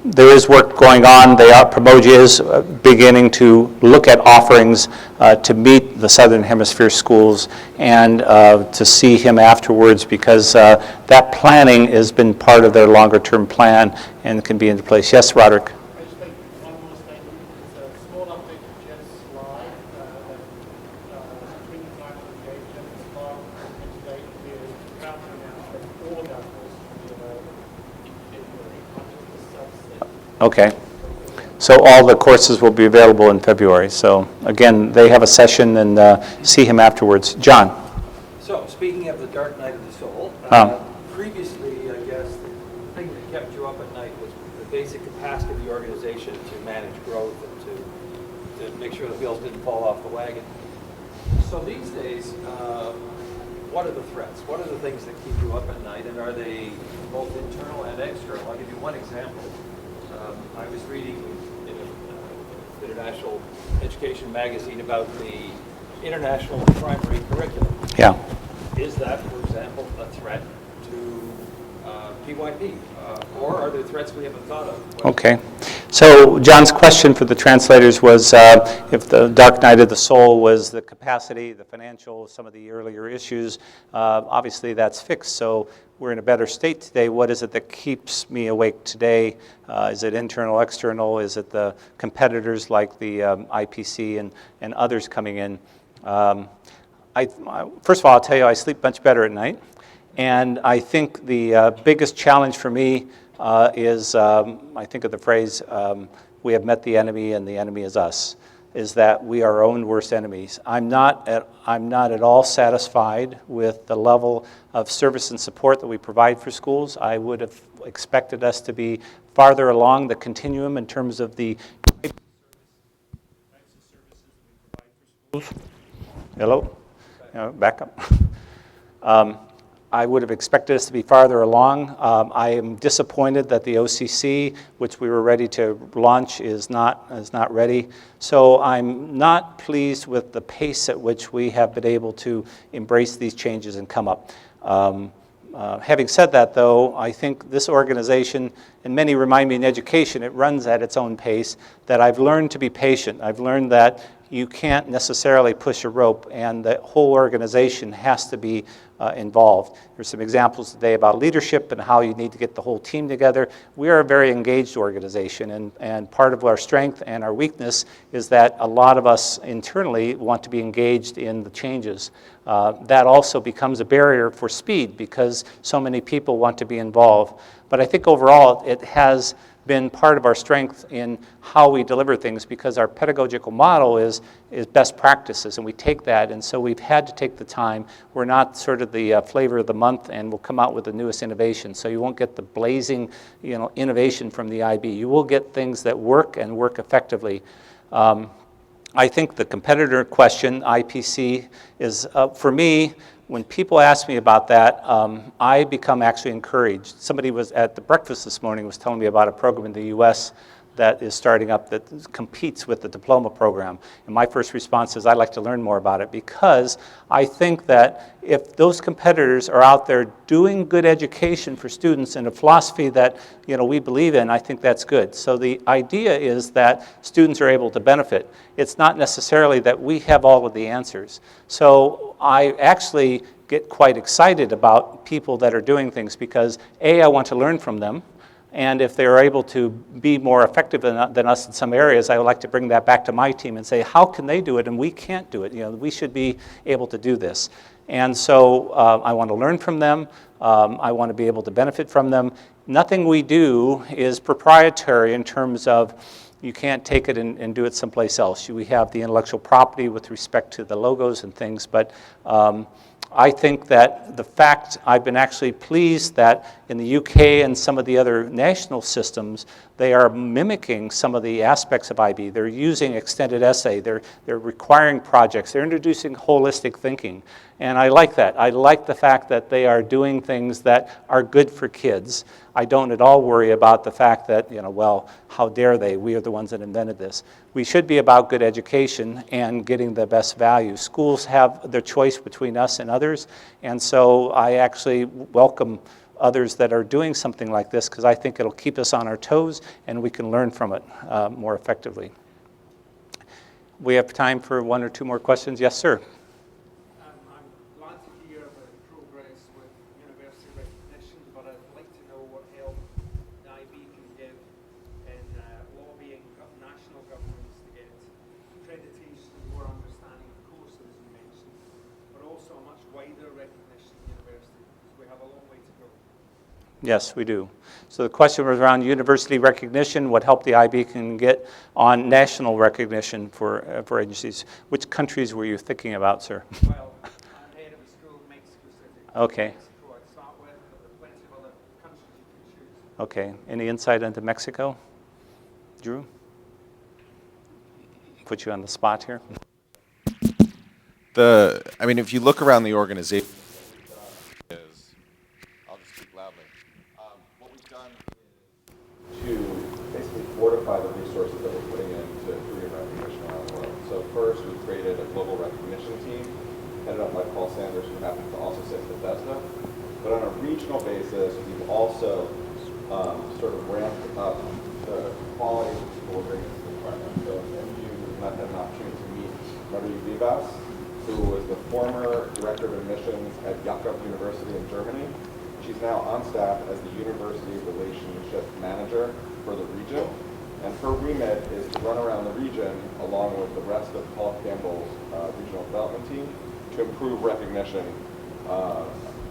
there is work going on. Promogia is beginning to look at offerings to meet the Southern Hemisphere schools and to see him afterwards, because that planning has been part of their longer-term plan and can be into place. Yes, Roderick? I just make one more statement. It's a small update to Jeff's slide that between the time of the engagement and tomorrow and today is about to announce that all of our courses will be available in February, not just the subset. Okay. So all the courses will be available in February. So again, they have a session, and see him afterwards. John? So, speaking of the dark night of the soul, previously, I guess, the thing that kept you up at night was the basic capacity of the organization to manage growth and to make sure the wheels didn't fall off the wagon. So these days, what are the threats? What are the things that keep you up at night, and are they both internal and external? I'll give you one example. I was reading in an international education magazine about the international primary curriculum. Yeah. Is that, for example, a threat to PYP? Or are there threats we haven't thought of? Okay. So John's question for the translators was if the dark night of the soul was the capacity, the financial, some of the earlier issues. Obviously, that's fixed. So we're in a better state today. What is it that keeps me awake today? Is it internal, external? Is it the competitors like the IPC and others coming in? First of all, I'll tell you, I sleep much better at night. And I think the biggest challenge for me is, I think of the phrase, we have met the enemy and the enemy is us, is that we are our own worst enemies. I'm not at all satisfied with the level of service and support that we provide for schools. I would have expected us to be farther along the continuum in terms of the types of services we provide for schools. Hello? Back up. I would have expected us to be farther along. I am disappointed that the OCC, which we were ready to launch, is not ready. So I'm not pleased with the pace at which we have been able to embrace these changes and come up. Having said that, though, I think this organization, and many remind me in education, it runs at its own pace, that I've learned to be patient. I've learned that you can't necessarily push a rope, and the whole organization has to be involved. There's some examples today about leadership and how you need to get the whole team together. We are a very engaged organization, and part of our strength and our weakness is that a lot of us internally want to be engaged in the changes. That also becomes a barrier for speed because so many people want to be involved. But I think overall it has been part of our strength in how we deliver things, because our pedagogical model is best practices, and we take that, and so we've had to take the time. We're not sort of the flavor of the month, and we'll come out with the newest innovation. So you won't get the blazing, innovation from the IB. You will get things that work and work effectively. I think the competitor question, IPC, is for me. when people ask me about that, I become actually encouraged. Somebody was at the breakfast this morning was telling me about a program in the U.S. that is starting up that competes with the Diploma Program. And my first response is I'd like to learn more about it, because I think that if those competitors are out there doing good education for students in a philosophy that we believe in, I think that's good. So the idea is that students are able to benefit. It's not necessarily that we have all of the answers. So I actually get quite excited about people that are doing things because A, I want to learn from them. And if they're able to be more effective than us in some areas, I would like to bring that back to my team and say, how can they do it and we can't do it? We should be able to do this. And so I want to learn from them. I want to be able to benefit from them. Nothing we do is proprietary in terms of you can't take it and do it someplace else. We have the intellectual property with respect to the logos and things, but I think that the fact I've been actually pleased that in the UK and some of the other national systems, they are mimicking some of the aspects of IB. They're using extended essay, they're requiring projects, they're introducing holistic thinking. And I like that. I like the fact that they are doing things that are good for kids. I don't at all worry about the fact that, well, how dare they? We are the ones that invented this. We should be about good education and getting the best value. Schools have their choice between us and others, and so I actually welcome others that are doing something like this because I think it'll keep us on our toes and we can learn from it more effectively. We have time for one or two more questions. Yes, sir. I'm glad to hear about progress with university recognition, but I'd like to know what help the IB can give in lobbying national governments to get accreditation and more understanding of courses you mentioned, but also a much wider recognition in university, because we have a long way to go. Yes, we do. So the question was around university recognition, what help the IB can get on national recognition for agencies. Which countries were you thinking about, sir? Well, I'm head of a school in Mexico City. Okay. Mexico I'd start with, but there are plenty of other countries you can choose. Okay. Any insight into Mexico? Drew? Put you on the spot here. If you look around the organization, I'll just speak loudly. What we've done is to basically fortify the resources that we're putting into career recognition around the world. So first, we created a global recognition team, headed up by Paul Sanders, who happens to also sit in Bethesda. But on a regional basis, we've also sort of ramped up the quality of people we're bringing to the department. So if you have had an opportunity to meet Marie Vivas, who was the former director of admissions at Jakob University in Germany. She's now on staff as the University Relationship Manager for the region. And her remit is to run around the region along with the rest of Paul Campbell's regional development team to improve recognition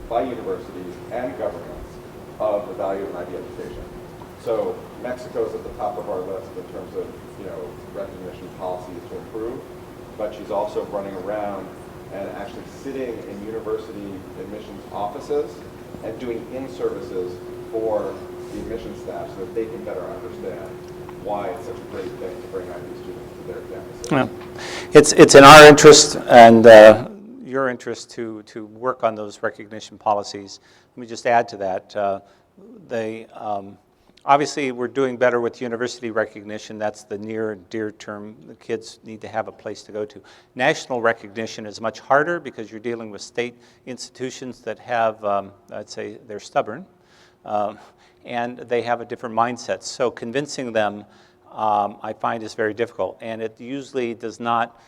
by universities and governments of the value of IB education. So Mexico's at the top of our list in terms of recognition policies to improve. But she's also running around and actually sitting in university admissions offices and doing in-services for the admissions staff so that they can better understand why it's such a great thing to bring IB students to their campuses. Yeah. It's in our interest and your interest to work on those recognition policies. Let me just add to that. Obviously, we're doing better with university recognition. That's the near and dear term. The kids need to have a place to go to. National recognition is much harder because you're dealing with state institutions that have, I'd say, they're stubborn, and they have a different mindset. So convincing them, I find, is very difficult, and it usually does not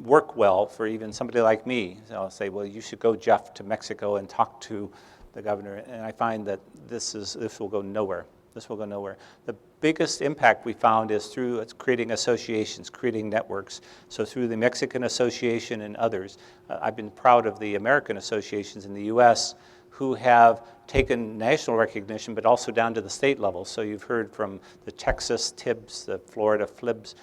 work well for even somebody like me. So I'll say, well, you should go, Jeff, to Mexico and talk to the governor, and I find that this will go nowhere. This will go nowhere. The biggest impact we found is through creating associations, creating networks. So through the Mexican Association and others, I've been proud of the American associations in the U.S. who have taken national recognition, but also down to the state level. So you've heard from the Texas TIBs, the Florida FLIBs.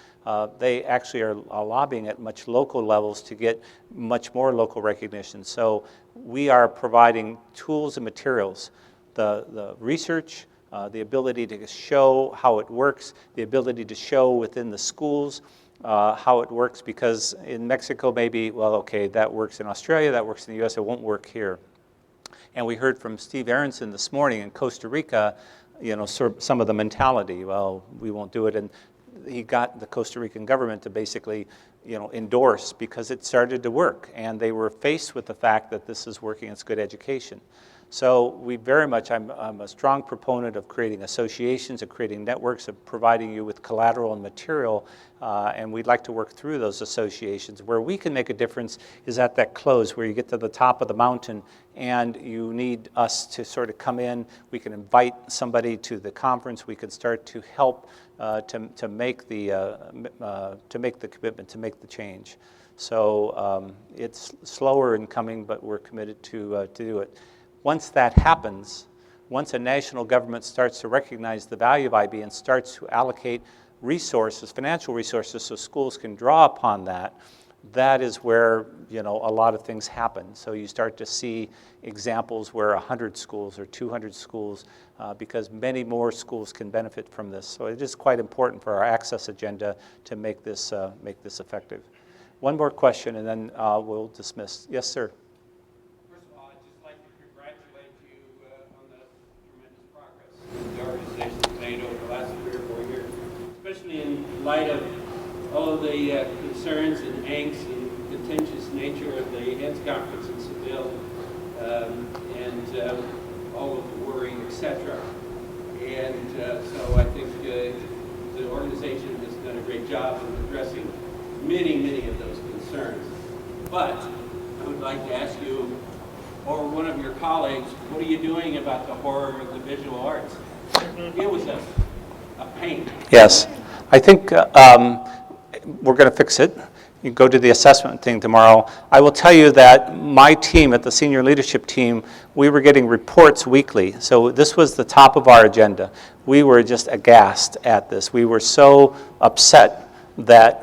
They actually are lobbying at much local levels to get much more local recognition. So we are providing tools and materials, the research, the ability to show how it works, the ability to show within the schools, how it works, because in Mexico maybe, well, okay, that works in Australia, that works in the US, it won't work here. And we heard from Steve Aronson this morning in Costa Rica, some of the mentality, well, we won't do it. And he got the Costa Rican government to basically, endorse, because it started to work. And they were faced with the fact that this is working, it's good education. So we very much, I'm a strong proponent of creating associations, of creating networks, of providing you with collateral and material, and we'd like to work through those associations. Where we can make a difference is at that close, where you get to the top of the mountain and you need us to sort of come in. We can invite somebody to the conference. We can start to help to make the commitment, to make the change. So it's slower in coming, but we're committed to do it. Once that happens, once a national government starts to recognize the value of IB and starts to allocate resources, financial resources, so schools can draw upon that, that is where a lot of things happen. So you start to see examples where 100 schools or 200 schools, because many more schools can benefit from this. So it is quite important for our access agenda to make this effective. One more question, and then we'll dismiss. Yes, sir. The organization's made over the last 3 or 4 years, especially in light of all of the concerns and angst and contentious nature of the HEADS conference in Seville, and all of the worry, etc. And so I think the organization has done a great job of addressing many, many of those concerns. But I would like to ask you, or one of your colleagues, what are you doing about the horror of the visual arts? It was a pain. Yes. I think we're going to fix it. You go to the assessment thing tomorrow. I will tell you that my team, at the senior leadership team, we were getting reports weekly. So this was the top of our agenda. We were just aghast at this. We were so upset that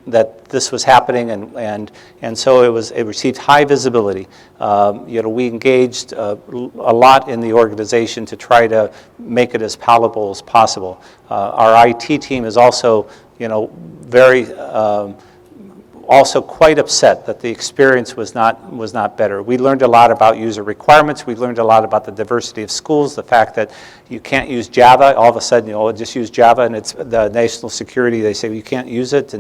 that this was happening, and so it received high visibility. We engaged a lot in the organization to try to make it as palatable as possible. Our IT team is also very also quite upset that the experience was not better. We learned a lot about user requirements. We learned a lot about the diversity of schools, the fact that you can't use Java. All of a sudden, just use Java, and it's the national security. They say you can't use it,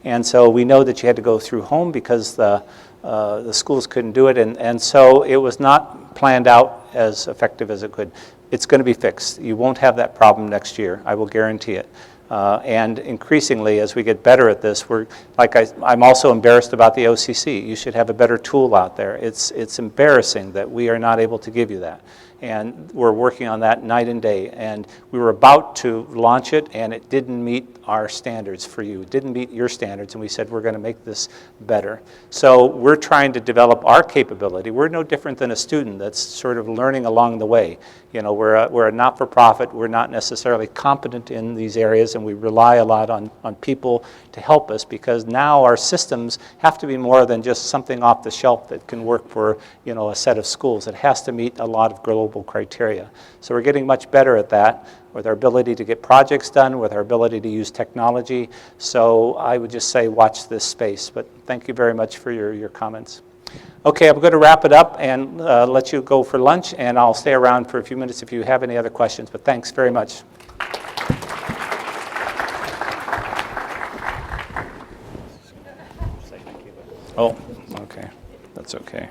and so we know that you had to go through home because the schools couldn't do it, and so it was not planned out as effective as it could. It's going to be fixed. You won't have that problem next year. I will guarantee it. And increasingly, as we get better at this, I'm also embarrassed about the OCC. You should have a better tool out there. It's embarrassing that we are not able to give you that. And we're working on that night and day. And we were about to launch it, and it didn't meet our standards for you. It didn't meet your standards, and we said we're going to make this better. So we're trying to develop our capability. We're no different than a student that's sort of learning along the way. We're a not-for-profit. We're not necessarily competent in these areas, and we rely a lot on people to help us, because now our systems have to be more than just something off the shelf that can work for a set of schools. It has to meet a lot of global criteria. So we're getting much better at that, with our ability to get projects done, with our ability to use technology. So I would just say watch this space. But thank you very much for your comments. Okay, I'm going to wrap it up and let you go for lunch, and I'll stay around for a few minutes if you have any other questions. But thanks very much. Oh, okay. That's okay.